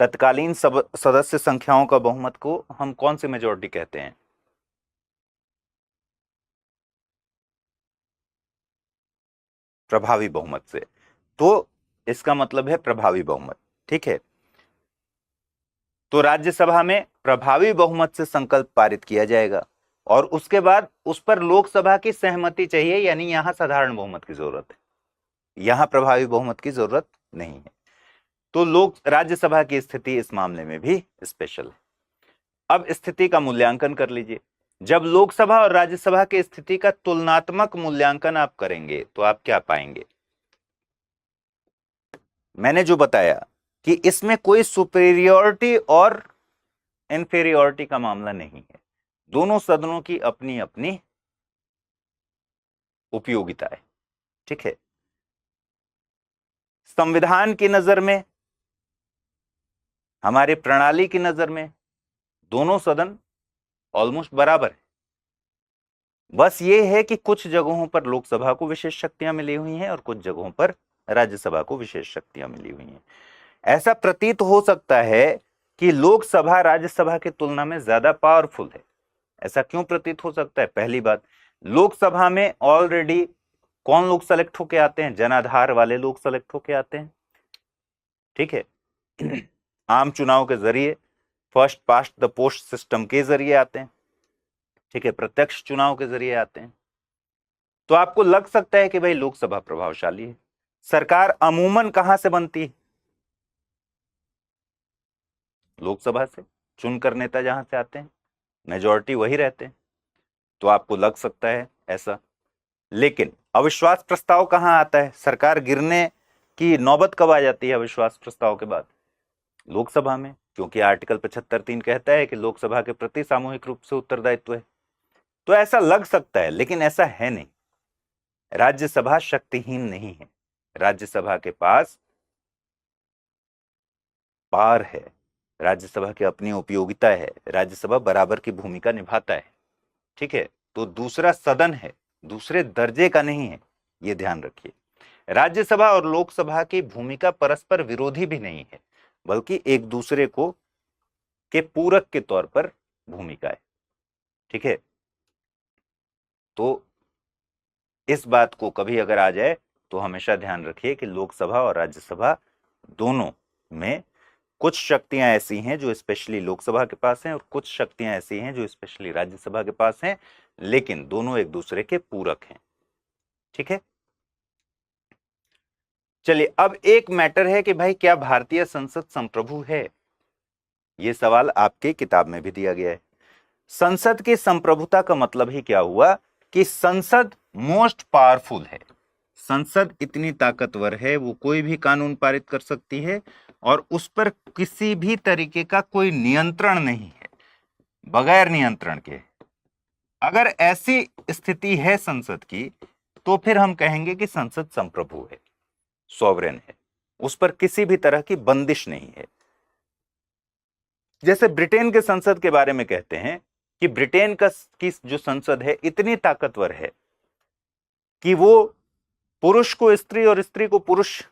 तत्कालीन सदस्य संख्याओं का बहुमत को हम कौन सी मेजोरिटी कहते हैं? प्रभावी बहुमत से। तो इसका मतलब है प्रभावी बहुमत। ठीक है, तो राज्यसभा में प्रभावी बहुमत से संकल्प पारित किया जाएगा और उसके बाद उस पर लोकसभा की सहमति चाहिए, यानी यहां साधारण बहुमत की जरूरत है, यहां प्रभावी बहुमत की जरूरत नहीं है। तो लोक राज्यसभा की स्थिति इस मामले में भी स्पेशल है। अब स्थिति का मूल्यांकन कर लीजिए। जब लोकसभा और राज्यसभा की स्थिति का तुलनात्मक मूल्यांकन आप करेंगे तो आप क्या पाएंगे? मैंने जो बताया कि इसमें कोई सुपीरियरिटी और इंफीरियरिटी का मामला नहीं है, दोनों सदनों की अपनी अपनी उपयोगिता है, ठीक है। संविधान की नजर में, हमारी प्रणाली की नजर में दोनों सदन ऑलमोस्ट बराबर है। बस ये है कि कुछ जगहों पर लोकसभा को विशेष शक्तियां मिली हुई हैं और कुछ जगहों पर राज्यसभा को विशेष शक्तियां मिली हुई हैं। ऐसा प्रतीत हो सकता है कि लोकसभा राज्यसभा की तुलना में ज्यादा पावरफुल है। ऐसा क्यों प्रतीत हो सकता है? पहली बात, लोकसभा में ऑलरेडी कौन लोग सेलेक्ट होके आते हैं? जनाधार वाले लोग सेलेक्ट होके आते हैं, ठीक है। आम चुनाव के जरिए, first past the post system के जरिए आते हैं, ठीक है, प्रत्यक्ष चुनाव के जरिए आते हैं। तो आपको लग सकता है कि भाई लोकसभा प्रभावशाली है। सरकार अमूमन कहां से बनती है? लोकसभा से। चुनकर नेता जहां से आते हैं, मेजॉरिटी वही रहते हैं, तो आपको लग सकता है ऐसा। लेकिन अविश्वास प्रस्ताव कहां आता है? सरकार गिरने की नौबत कब आ जाती है अविश्वास प्रस्ताव के बाद? लोकसभा में, क्योंकि आर्टिकल 75(3) कहता है कि लोकसभा के प्रति सामूहिक रूप से उत्तरदायित्व है। तो ऐसा लग सकता है, लेकिन ऐसा है नहीं। राज्यसभा शक्तिहीन नहीं है, राज्यसभा के पास पार है, राज्यसभा की अपनी उपयोगिता है, राज्यसभा बराबर की भूमिका निभाता है, ठीक है। तो दूसरा सदन है, दूसरे दर्जे का नहीं है, यह ध्यान रखिए। राज्यसभा और लोकसभा की भूमिका परस्पर विरोधी भी नहीं है, बल्कि एक दूसरे को के पूरक के तौर पर भूमिका है, ठीक है। तो इस बात को कभी अगर आ जाए तो हमेशा ध्यान रखिए कि लोकसभा और राज्यसभा दोनों में कुछ शक्तियां ऐसी हैं जो स्पेशली लोकसभा के पास हैं और कुछ शक्तियां ऐसी हैं जो स्पेशली राज्यसभा के पास हैं, लेकिन दोनों एक दूसरे के पूरक हैं, ठीक है। चलिए, अब एक मैटर है कि भाई क्या भारतीय संसद संप्रभु है? यह सवाल आपके किताब में भी दिया गया है। संसद की संप्रभुता का मतलब ही क्या हुआ कि संसद मोस्ट पावरफुल है, संसद इतनी ताकतवर है, वो कोई भी कानून पारित कर सकती है और उस पर किसी भी तरीके का कोई नियंत्रण नहीं है, बगैर नियंत्रण के। अगर ऐसी स्थिति है संसद की, तो फिर हम कहेंगे कि संसद संप्रभु है, सॉवरेन है, उस पर किसी भी तरह की बंदिश नहीं है। जैसे ब्रिटेन के संसद के बारे में कहते हैं कि ब्रिटेन की जो संसद है इतनी ताकतवर है कि वो पुरुष को स्त्री और स्त्री को पुरुष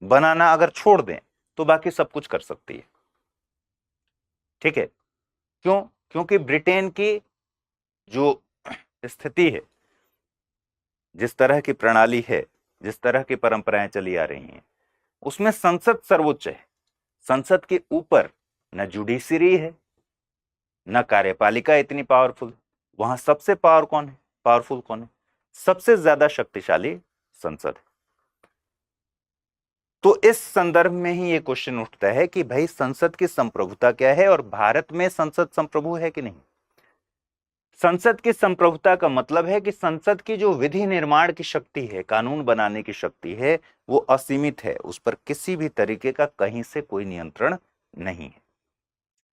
बनाना अगर छोड़ दें तो बाकी सब कुछ कर सकती है, ठीक है। क्यों? क्योंकि ब्रिटेन की जो स्थिति है, जिस तरह की प्रणाली है, जिस तरह की परंपराएं चली आ रही हैं, उसमें संसद सर्वोच्च है। संसद के ऊपर न जुडिशरी है, न कार्यपालिका इतनी पावरफुल। वहां सबसे पावरफुल कौन है? सबसे ज्यादा शक्तिशाली संसद है। तो इस संदर्भ में ही ये क्वेश्चन उठता है कि भाई संसद की संप्रभुता क्या है और भारत में संसद संप्रभु है कि नहीं। संसद की संप्रभुता का मतलब है कि संसद की जो विधि निर्माण की शक्ति है, कानून बनाने की शक्ति है, वो असीमित है, उस पर किसी भी तरीके का कहीं से कोई नियंत्रण नहीं है।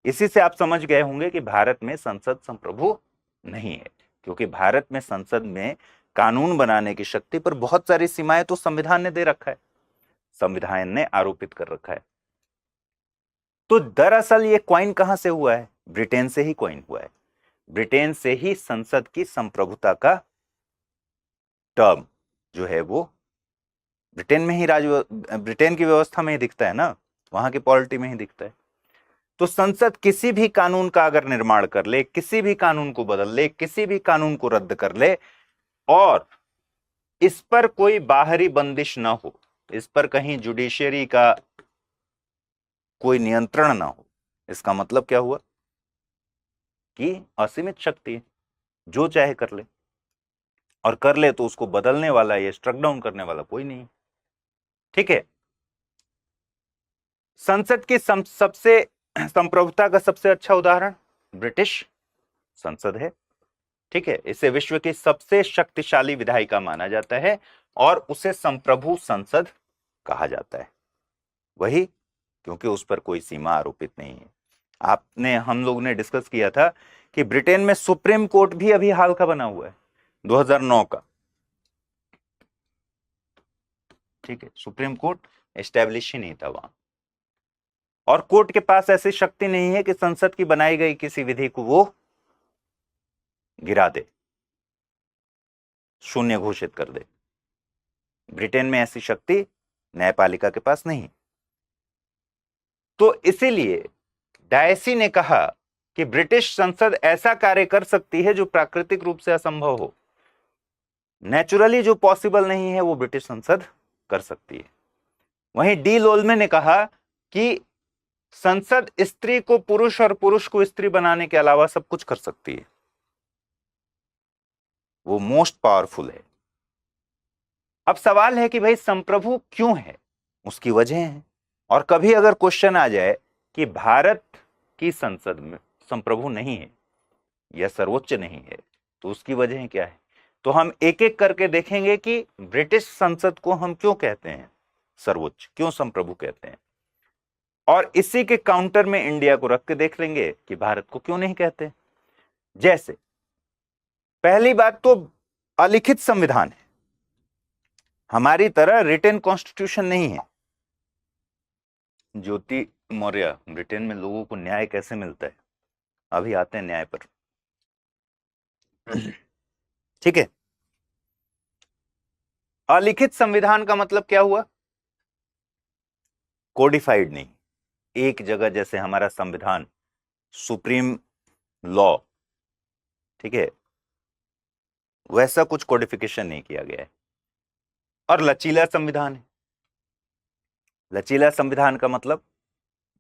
इसी से आप समझ गए होंगे कि भारत में संसद संप्रभु नहीं है, क्योंकि भारत में संसद में कानून बनाने की शक्ति पर बहुत सारी सीमाएं तो संविधान ने दे रखा है, संविधान ने आरोपित कर रखा है। तो दरअसल ये क्वाइन कहां से हुआ है? ब्रिटेन से ही क्वाइन हुआ है। ब्रिटेन से ही संसद की संप्रभुता का टर्म जो है वो ब्रिटेन में ही ब्रिटेन की व्यवस्था में ही दिखता है ना, वहां की पॉलिटी में ही दिखता है। तो संसद किसी भी कानून का अगर निर्माण कर ले, किसी भी कानून को बदल ले, किसी भी कानून को रद्द कर ले और इस पर कोई बाहरी बंदिश ना हो, इस पर कहीं जुडिशरी का कोई नियंत्रण ना हो, इसका मतलब क्या हुआ कि असीमित शक्ति है, जो चाहे कर ले, और कर ले तो उसको बदलने वाला या स्ट्रक डाउन करने वाला कोई नहीं। ठीक है, संसद की सबसे संप्रभुता का सबसे अच्छा उदाहरण ब्रिटिश संसद है। ठीक है, इसे विश्व की सबसे शक्तिशाली विधायिका माना जाता है और उसे संप्रभु संसद कहा जाता है। वही क्योंकि उस पर कोई सीमा आरोपित नहीं है। हम लोग ने डिस्कस किया था कि ब्रिटेन में सुप्रीम कोर्ट भी अभी हाल का बना हुआ है, 2009 का। ठीक है, सुप्रीम कोर्ट एस्टेब्लिश ही नहीं था वहां, और कोर्ट के पास ऐसी शक्ति नहीं है कि संसद की बनाई गई किसी विधि को वो गिरा दे, शून्य घोषित कर दे। ब्रिटेन में ऐसी शक्ति न्यायपालिका के पास नहीं। तो इसीलिए डायसी ने कहा कि ब्रिटिश संसद ऐसा कार्य कर सकती है जो प्राकृतिक रूप से असंभव हो, नेचुरली जो पॉसिबल नहीं है वो ब्रिटिश संसद कर सकती है। वहीं डी लोल्मे ने कहा कि संसद स्त्री को पुरुष और पुरुष को स्त्री बनाने के अलावा सब कुछ कर सकती है, वो मोस्ट पावरफुल है। अब सवाल है कि भाई संप्रभु क्यों है, उसकी वजह है। और कभी अगर क्वेश्चन आ जाए कि भारत की संसद में संप्रभु नहीं है या सर्वोच्च नहीं है तो उसकी वजह क्या है, तो हम एक एक करके देखेंगे कि ब्रिटिश संसद को हम क्यों कहते हैं सर्वोच्च, क्यों संप्रभु कहते हैं, और इसी के काउंटर में इंडिया को रख के देख लेंगे कि भारत को क्यों नहीं कहते। जैसे पहली बात तो अलिखित संविधान है, हमारी तरह रिटन कॉन्स्टिट्यूशन नहीं है। ज्योति मौर्य, ब्रिटेन में लोगों को न्याय कैसे मिलता है, अभी आते हैं न्याय पर। ठीक है, अलिखित संविधान का मतलब क्या हुआ, कोडिफाइड नहीं, एक जगह जैसे हमारा संविधान सुप्रीम लॉ, ठीक है, वैसा कुछ कोडिफिकेशन नहीं किया गया है। और लचीला संविधान है। लचीला संविधान का मतलब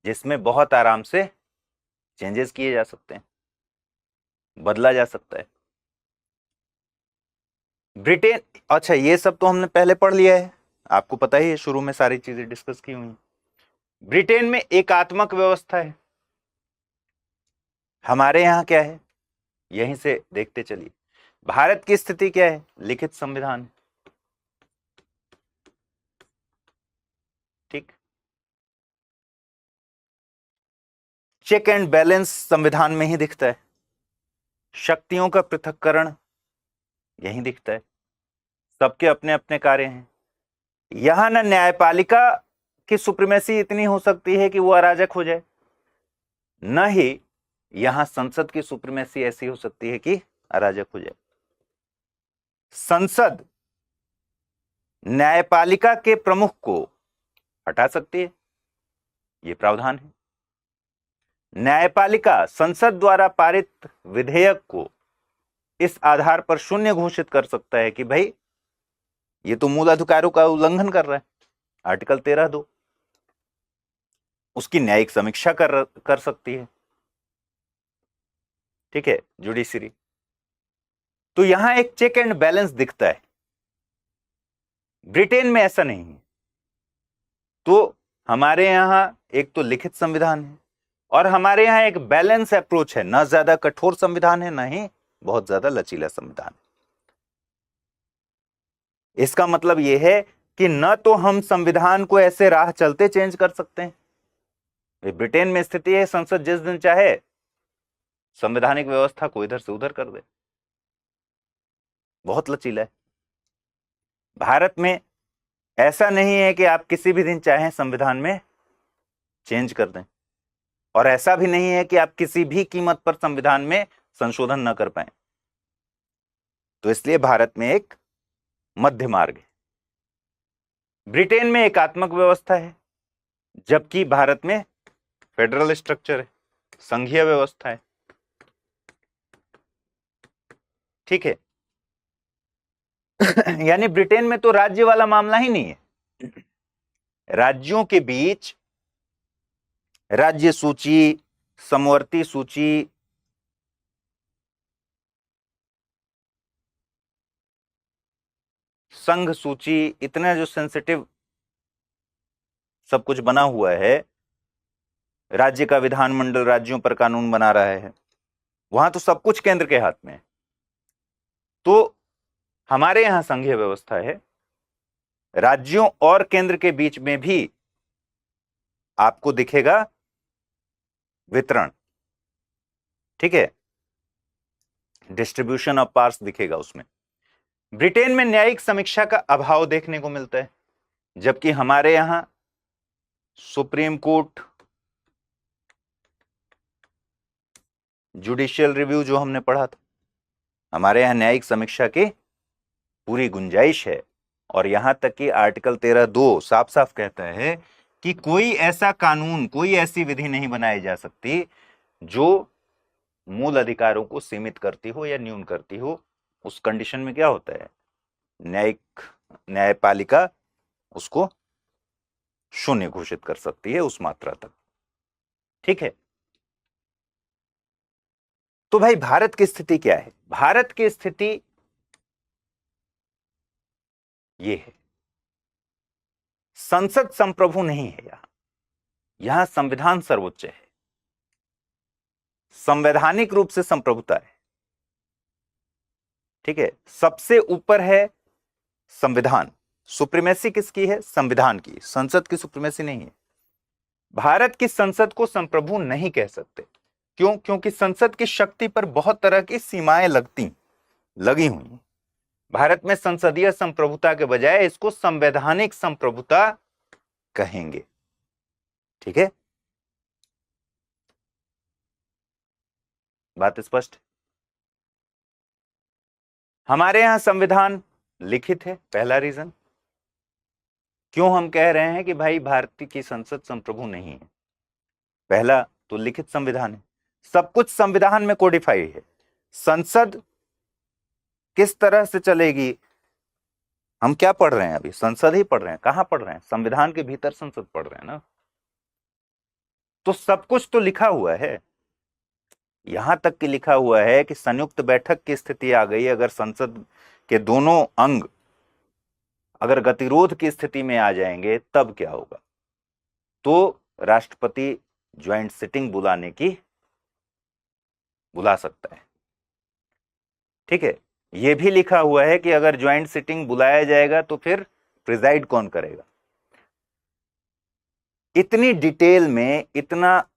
जिसमें बहुत आराम से चेंजेस किए जा सकते हैं, बदला जा सकता है। ब्रिटेन, अच्छा ये सब तो हमने पहले पढ़ लिया है, आपको पता ही है, शुरू में सारी चीजें डिस्कस की हुई। ब्रिटेन में एकात्मक व्यवस्था है, हमारे यहां क्या है, यहीं से देखते चलिए। भारत की स्थिति क्या है, लिखित संविधान। ठीक, चेक एंड बैलेंस संविधान में ही दिखता है, शक्तियों का पृथक्करण यही दिखता है, सबके अपने अपने कार्य हैं। यहां ना न्यायपालिका की सुप्रीमेसी इतनी हो सकती है कि वो अराजक हो जाए, न ही यहां संसद की सुप्रीमेसी ऐसी हो सकती है कि अराजक हो जाए। संसद न्यायपालिका के प्रमुख को हटा सकती है, यह प्रावधान है। न्यायपालिका संसद द्वारा पारित विधेयक को इस आधार पर शून्य घोषित कर सकता है कि भाई ये तो मूल अधिकारों का उल्लंघन कर रहा है, आर्टिकल 13(2). उसकी न्यायिक समीक्षा कर सकती है, ठीक है, जुडिशरी। तो यहां एक चेक एंड बैलेंस दिखता है, ब्रिटेन में ऐसा नहीं है। तो हमारे यहां एक तो लिखित संविधान है और हमारे यहां एक बैलेंस अप्रोच है, ना ज्यादा कठोर संविधान है, ना ही बहुत ज्यादा लचीला संविधान। इसका मतलब यह है कि न तो हम संविधान को ऐसे राह चलते चेंज कर सकते हैं। ब्रिटेन में स्थिति है, संसद जिस दिन चाहे संवैधानिक व्यवस्था को इधर से उधर कर दे, बहुत लचीला है। भारत में ऐसा नहीं है कि आप किसी भी दिन चाहें संविधान में चेंज कर दें, और ऐसा भी नहीं है कि आप किसी भी कीमत पर संविधान में संशोधन न कर पाए। तो इसलिए भारत में एक मध्य मार्ग है। ब्रिटेन में एकात्मक व्यवस्था है, जबकि भारत में फेडरल स्ट्रक्चर है, संघीय व्यवस्था है। ठीक है, यानी ब्रिटेन में तो राज्य वाला मामला ही नहीं है। राज्यों के बीच राज्य सूची, समवर्ती सूची, संघ सूची, इतना जो सेंसिटिव सब कुछ बना हुआ है, राज्य का विधानमंडल राज्यों पर कानून बना रहा है, वहां तो सब कुछ केंद्र के हाथ में है। तो हमारे यहां संघीय व्यवस्था है, राज्यों और केंद्र के बीच में भी आपको दिखेगा वितरण, ठीक है, डिस्ट्रीब्यूशन ऑफ पावर्स दिखेगा उसमें। ब्रिटेन में न्यायिक समीक्षा का अभाव देखने को मिलता है, जबकि हमारे यहां सुप्रीम कोर्ट, जुडिशियल रिव्यू जो हमने पढ़ा था, हमारे यहां न्यायिक समीक्षा की पूरी गुंजाइश है। और यहां तक कि आर्टिकल 13(2) साफ साफ कहता है कि कोई ऐसा कानून, कोई ऐसी विधि नहीं बनाई जा सकती जो मूल अधिकारों को सीमित करती हो या न्यून करती हो। उस कंडीशन में क्या होता है, न्यायपालिका उसको शून्य घोषित कर सकती है उस मात्रा तक, ठीक है। तो भाई भारत की स्थिति क्या है? भारत की स्थिति ये है, संसद संप्रभु नहीं है, यहां संविधान सर्वोच्च है, संवैधानिक रूप से संप्रभुता है, ठीक है। सबसे ऊपर है संविधान, सुप्रीमेसी किसकी है? संविधान की, संसद की सुप्रीमेसी नहीं है। भारत की संसद को संप्रभु नहीं कह सकते, क्यों? क्योंकि संसद की शक्ति पर बहुत तरह की सीमाएं लगी हुई हैं। भारत में संसदीय संप्रभुता के बजाय इसको संवैधानिक संप्रभुता कहेंगे, ठीक है, बात स्पष्ट। हमारे यहां संविधान लिखित है, पहला रीजन। क्यों हम कह रहे हैं कि भाई भारत की संसद संप्रभु नहीं है? पहला तो लिखित संविधान है, सब कुछ संविधान में कोडिफाई है। संसद किस तरह से चलेगी, हम क्या पढ़ रहे हैं अभी? संसद ही पढ़ रहे हैं। कहां पढ़ रहे हैं? संविधान के भीतर संसद पढ़ रहे हैं ना। तो सब कुछ तो लिखा हुआ है, यहां तक कि लिखा हुआ है कि संयुक्त बैठक की स्थिति आ गई, अगर संसद के दोनों अंग अगर गतिरोध की स्थिति में आ जाएंगे तब क्या होगा? तो राष्ट्रपति ज्वाइंट सिटिंग बुला सकता है, ठीक है। यह भी लिखा हुआ है कि अगर ज्वाइंट सिटिंग बुलाया जाएगा तो फिर प्रिजाइड कौन करेगा। इतनी डिटेल में इतना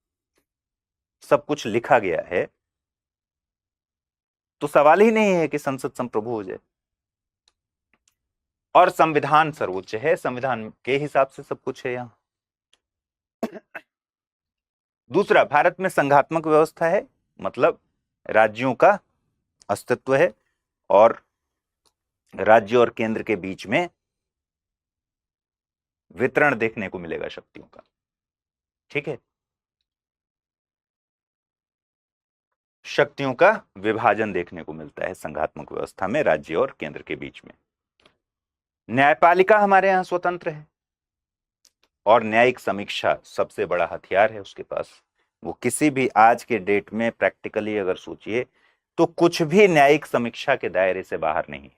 सब कुछ लिखा गया है, तो सवाल ही नहीं है कि संसद संप्रभु हो जाए। और संविधान सर्वोच्च है, संविधान के हिसाब से सब कुछ है यहां। दूसरा, भारत में संघात्मक व्यवस्था है, मतलब राज्यों का अस्तित्व है और राज्य और केंद्र के बीच में वितरण देखने को मिलेगा शक्तियों का, ठीक है, शक्तियों का विभाजन देखने को मिलता है संघात्मक व्यवस्था में राज्य और केंद्र के बीच में। न्यायपालिका हमारे यहां स्वतंत्र है और न्यायिक समीक्षा सबसे बड़ा हथियार है उसके पास। वो किसी भी आज के डेट में प्रैक्टिकली अगर सोचिए तो कुछ भी न्यायिक समीक्षा के दायरे से बाहर नहीं है।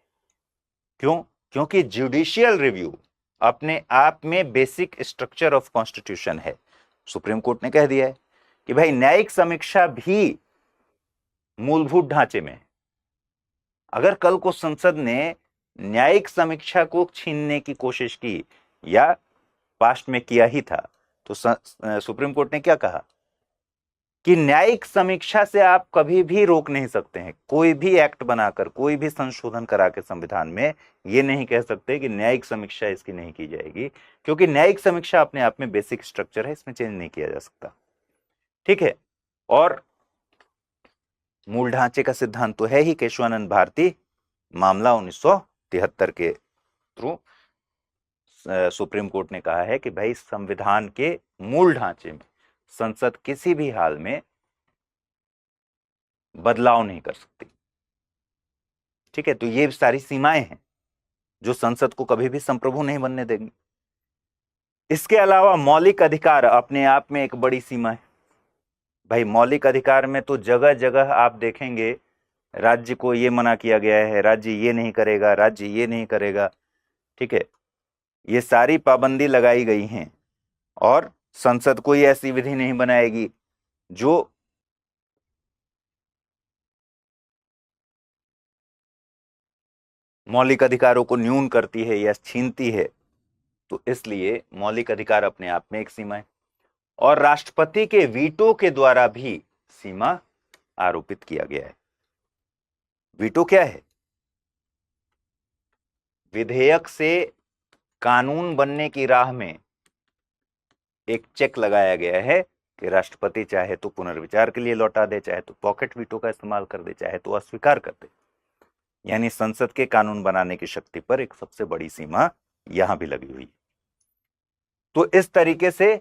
क्यों? क्योंकि जुडिशियल रिव्यू अपने आप में बेसिक स्ट्रक्चर ऑफ कॉन्स्टिट्यूशन है। सुप्रीम कोर्ट ने कह दिया है कि भाई न्यायिक समीक्षा भी मूलभूत ढांचे में है। अगर कल को संसद ने न्यायिक समीक्षा को छीनने की कोशिश की, या पास्ट में किया ही था, तो सुप्रीम कोर्ट ने क्या कहा कि न्यायिक समीक्षा से आप कभी भी रोक नहीं सकते हैं। कोई भी एक्ट बनाकर, कोई भी संशोधन करा के संविधान में ये नहीं कह सकते कि न्यायिक समीक्षा इसकी नहीं की जाएगी, क्योंकि न्यायिक समीक्षा अपने आप में बेसिक स्ट्रक्चर है, इसमें चेंज नहीं किया जा सकता, ठीक है। और मूल ढांचे का सिद्धांत तो है ही, केशवानंद भारती मामला 1973 के थ्रू सुप्रीम कोर्ट ने कहा है कि भाई संविधान के मूल ढांचे में संसद किसी भी हाल में बदलाव नहीं कर सकती, ठीक है। तो ये सारी सीमाएं हैं जो संसद को कभी भी संप्रभु नहीं बनने देंगी। इसके अलावा मौलिक अधिकार अपने आप में एक बड़ी सीमा है। भाई मौलिक अधिकार में तो जगह जगह आप देखेंगे राज्य को ये मना किया गया है, राज्य ये नहीं करेगा, राज्य ये नहीं करेगा। ठीक है, ये सारी पाबंदी लगाई गई हैं और संसद कोई ऐसी विधि नहीं बनाएगी जो मौलिक अधिकारों को न्यून करती है या छीनती है। तो इसलिए मौलिक अधिकार अपने आप में एक सीमा है और राष्ट्रपति के वीटो के द्वारा भी सीमा आरोपित किया गया है। वीटो क्या है? विधेयक से कानून बनने की राह में एक चेक लगाया गया है कि राष्ट्रपति चाहे तो पुनर्विचार के लिए लौटा दे, चाहे तो पॉकेट वीटो का इस्तेमाल कर दे, चाहे तो अस्वीकार कर दे। यानी संसद के कानून बनाने की शक्ति पर एक सबसे बड़ी सीमा यहां भी लगी हुई। तो इस तरीके से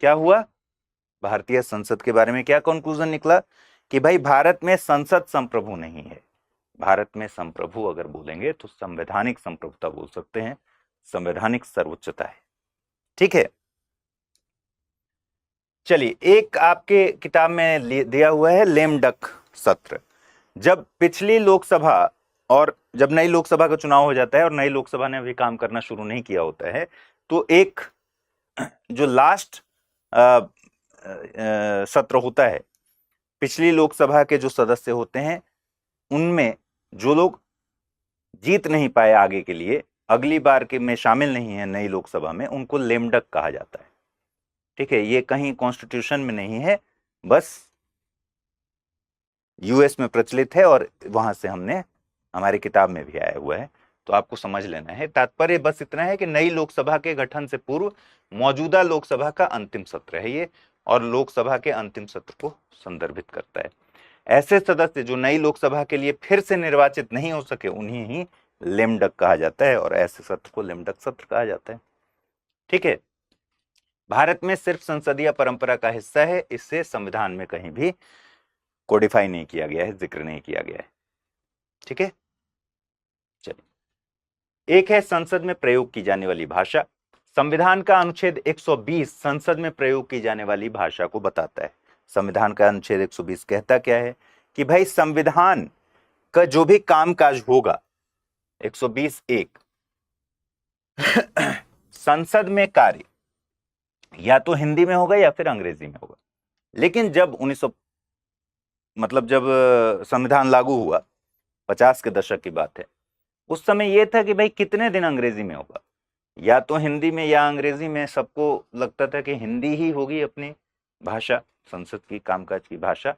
क्या हुआ, भारतीय संसद के बारे में क्या कंक्लूजन निकला कि भाई भारत में संसद संप्रभु नहीं है। भारत में संप्रभु अगर बोलेंगे तो संवैधानिक संप्रभुता बोल सकते हैं, संवैधानिक सर्वोच्चता है। ठीक है, चलिए एक आपके किताब में दिया हुआ है लेम डक सत्र। जब पिछली लोकसभा और जब नई लोकसभा का चुनाव हो जाता है और नई लोकसभा ने अभी काम करना शुरू नहीं किया होता है, तो एक जो लास्ट सत्र होता है, पिछली लोकसभा के जो सदस्य होते हैं उनमें जो लोग जीत नहीं पाए आगे के लिए, अगली बार के में शामिल नहीं है नई लोकसभा में, उनको लेम डक कहा जाता है। ठीक है, ये कहीं कॉन्स्टिट्यूशन में नहीं है, बस यूएस में प्रचलित है और वहां से हमने हमारी किताब में भी आया हुआ है, तो आपको समझ लेना है। तात्पर्य बस इतना है कि नई लोकसभा के गठन से पूर्व मौजूदा लोकसभा का अंतिम सत्र है ये, और लोकसभा के अंतिम सत्र को संदर्भित करता है। ऐसे सदस्य जो नई लोकसभा के लिए फिर से निर्वाचित नहीं हो सके उन्हें ही लेम डक कहा जाता है और ऐसे सत्र को लेम डक सत्र कहा जाता है। ठीक है, भारत में सिर्फ संसदीय परंपरा का हिस्सा है, इससे संविधान में कहीं भी कोडिफाई नहीं किया गया है, जिक्र नहीं किया गया है। ठीक है, चलिए एक है संसद में प्रयोग की जाने वाली भाषा। संविधान का अनुच्छेद 120 संसद में प्रयोग की जाने वाली भाषा को बताता है। संविधान का अनुच्छेद 120 कहता क्या है कि भाई संविधान का जो भी कामकाज होगा, 120(1) संसद में कार्य या तो हिंदी में होगा या फिर अंग्रेजी में होगा। लेकिन जब जब संविधान लागू हुआ, 50 के दशक की बात है, उस समय यह था कि भाई कितने दिन अंग्रेजी में होगा, या तो हिंदी में या अंग्रेजी में। सबको लगता था कि हिंदी ही होगी अपनी भाषा, संसद की कामकाज की भाषा।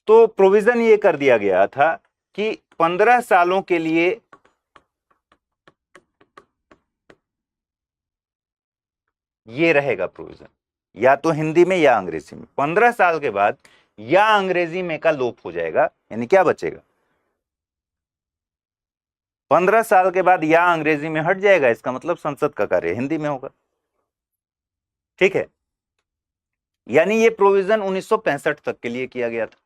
तो प्रोविजन ये कर दिया गया था कि 15 सालों के लिए ये रहेगा प्रोविजन, या तो हिंदी में या अंग्रेजी में। 15 साल के बाद या अंग्रेजी में का लोप हो जाएगा, यानी क्या बचेगा, 15 साल के बाद या अंग्रेजी में हट जाएगा, इसका मतलब संसद का कार्य हिंदी में होगा। ठीक है, यानी ये प्रोविजन 1965 तक के लिए किया गया था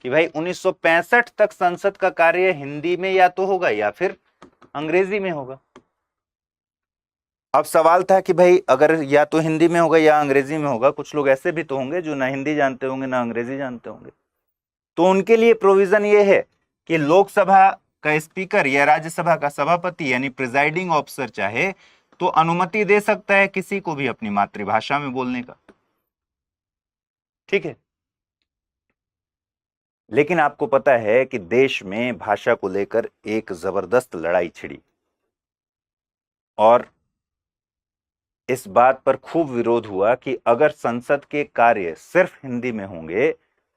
कि भाई 1965 तक संसद का कार्य हिंदी में या तो होगा या फिर अंग्रेजी में होगा। अब सवाल था कि भाई अगर या तो हिंदी में होगा या अंग्रेजी में होगा, कुछ लोग ऐसे भी तो होंगे जो ना हिंदी जानते होंगे ना अंग्रेजी जानते होंगे, तो उनके लिए प्रोविजन ये है कि लोकसभा का स्पीकर या राज्यसभा का सभापति यानी प्रिजाइडिंग ऑफिसर चाहे तो अनुमति दे सकता है किसी को भी अपनी मातृभाषा में बोलने का। ठीक है, लेकिन आपको पता है कि देश में भाषा को लेकर एक जबरदस्त लड़ाई छिड़ी और इस बात पर खूब विरोध हुआ कि अगर संसद के कार्य सिर्फ हिंदी में होंगे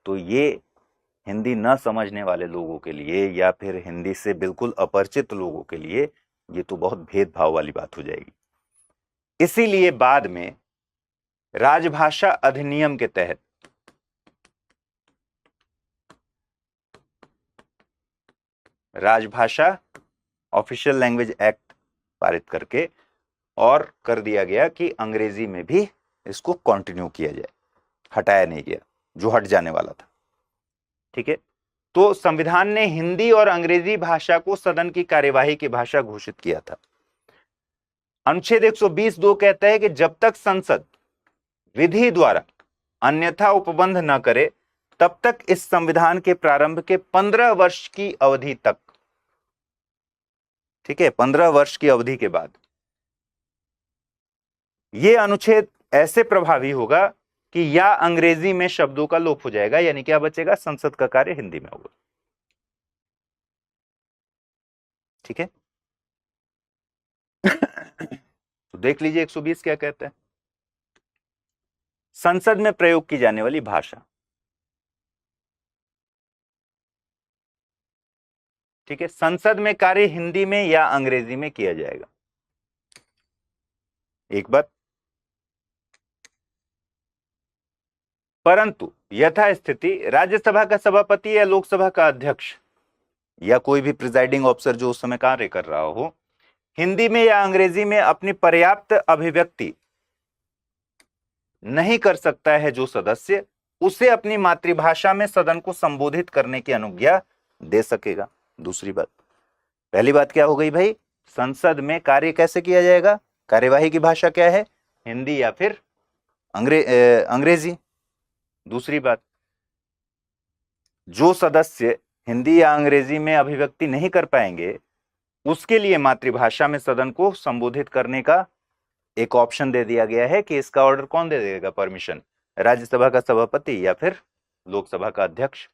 तो ये हिंदी न समझने वाले लोगों के लिए या फिर हिंदी से बिल्कुल अपरिचित लोगों के लिए ये तो बहुत भेदभाव वाली बात हो जाएगी। इसीलिए बाद में राजभाषा अधिनियम के तहत राजभाषा ऑफिशियल लैंग्वेज एक्ट पारित करके और कर दिया गया कि अंग्रेजी में भी इसको कंटिन्यू किया जाए, हटाया नहीं गया जो हट जाने वाला था। ठीक है, तो संविधान ने हिंदी और अंग्रेजी भाषा को सदन की कार्यवाही की भाषा घोषित किया था। अनुच्छेद 120(2) कहता है कि जब तक संसद विधि द्वारा अन्यथा उपबंध न करे तब तक इस संविधान के प्रारंभ के 15 वर्ष की अवधि तक, ठीक है, 15 वर्ष की अवधि के बाद यह अनुच्छेद ऐसे प्रभावी होगा कि या अंग्रेजी में शब्दों का लोप हो जाएगा, यानी क्या बचेगा, संसद का कार्य हिंदी में होगा। ठीक है, तो देख लीजिए 120 क्या कहता है। संसद में प्रयोग की जाने वाली भाषा, ठीक है, संसद में कार्य हिंदी में या अंग्रेजी में किया जाएगा। एक बात, परंतु यथास्थिति राज्यसभा का सभापति या लोकसभा का अध्यक्ष या कोई भी प्रिजाइडिंग ऑफिसर जो उस समय कार्य कर रहा हो, हिंदी में या अंग्रेजी में अपनी पर्याप्त अभिव्यक्ति नहीं कर सकता है जो सदस्य, उसे अपनी मातृभाषा में सदन को संबोधित करने की अनुज्ञा दे सकेगा। दूसरी बात, पहली बात क्या हो गई भाई, संसद में कार्य कैसे किया जाएगा, कार्यवाही की भाषा क्या है, हिंदी या फिर अंग्रेजी। दूसरी बात, जो सदस्य हिंदी या अंग्रेजी में अभिव्यक्ति नहीं कर पाएंगे उसके लिए मातृभाषा में सदन को संबोधित करने का एक ऑप्शन दे दिया गया है कि इसका ऑर्डर कौन दे देगा, परमिशन, राज्यसभा का सभापति या फिर लोकसभा का अध्यक्ष।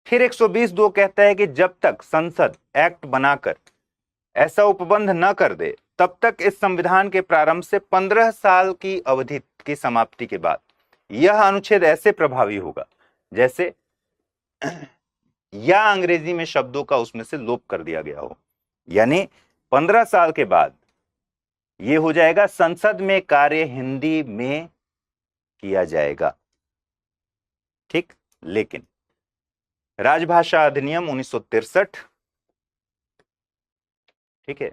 फिर 120(2) कहता है कि जब तक संसद एक्ट बनाकर ऐसा उपबंध न कर दे तब तक इस संविधान के प्रारंभ से 15 साल की अवधि की समाप्ति के बाद यह अनुच्छेद ऐसे प्रभावी होगा जैसे या अंग्रेजी में शब्दों का उसमें से लोप कर दिया गया हो, यानी 15 साल के बाद यह हो जाएगा संसद में कार्य हिंदी में किया जाएगा। ठीक, लेकिन राजभाषा अधिनियम 1963, ठीक है,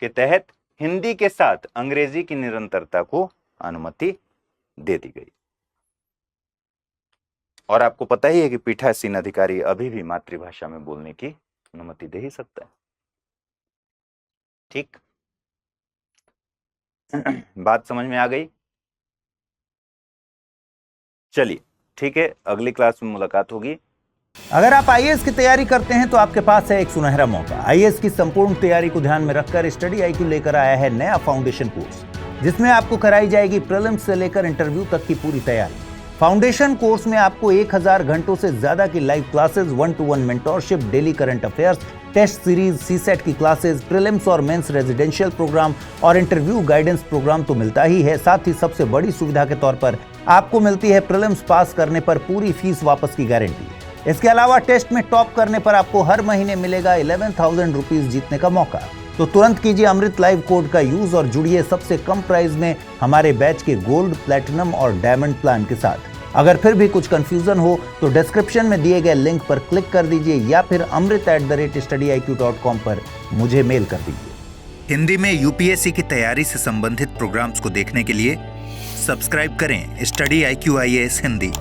के तहत हिंदी के साथ अंग्रेजी की निरंतरता को अनुमति दे दी गई। और आपको पता ही है कि पीठासीन अधिकारी अभी भी मातृभाषा में बोलने की अनुमति दे ही सकता है। ठीक, बात समझ में आ गई? चलिए ठीक है, अगली क्लास में मुलाकात होगी। अगर आप आईएएस की तैयारी करते हैं तो आपके पास है एक सुनहरा मौका। आईएएस की संपूर्ण तैयारी को ध्यान में रखकर स्टडी आईक्यू लेकर आया है नया फाउंडेशन कोर्स, जिसमें आपको कराई जाएगी प्रीलिम्स से लेकर इंटरव्यू तक की पूरी तैयारी। फाउंडेशन कोर्स में आपको 1000 घंटों से ज्यादा की live classes, 1-to-1 mentorship, daily current affairs, test series, CSAT की क्लासेस, प्रीलिम्स और मेंस रेजिडेंशियल प्रोग्राम और इंटरव्यू गाइडेंस प्रोग्राम तो मिलता ही है, साथ ही सबसे बड़ी सुविधा के तौर पर आपको मिलती है प्रीलिम्स पास करने पर पूरी फीस वापस की गारंटी। इसके अलावा टेस्ट में टॉप करने पर आपको हर महीने मिलेगा 11,000 रुपीज जीतने का मौका। तो तुरंत कीजिए अमृत लाइव कोड का यूज और जुड़िए सबसे कम प्राइस में हमारे बैच के गोल्ड, प्लैटिनम और डायमंड प्लान के साथ। अगर फिर भी कुछ कंफ्यूजन हो तो डिस्क्रिप्शन में दिए गए लिंक पर क्लिक कर दीजिए या फिर amrit@studiiq.com पर मुझे मेल कर दीजिए। हिंदी में यूपीएससी की तैयारी से संबंधित प्रोग्राम्स को देखने के लिए सब्सक्राइब करें स्टडी IQ IAS हिंदी।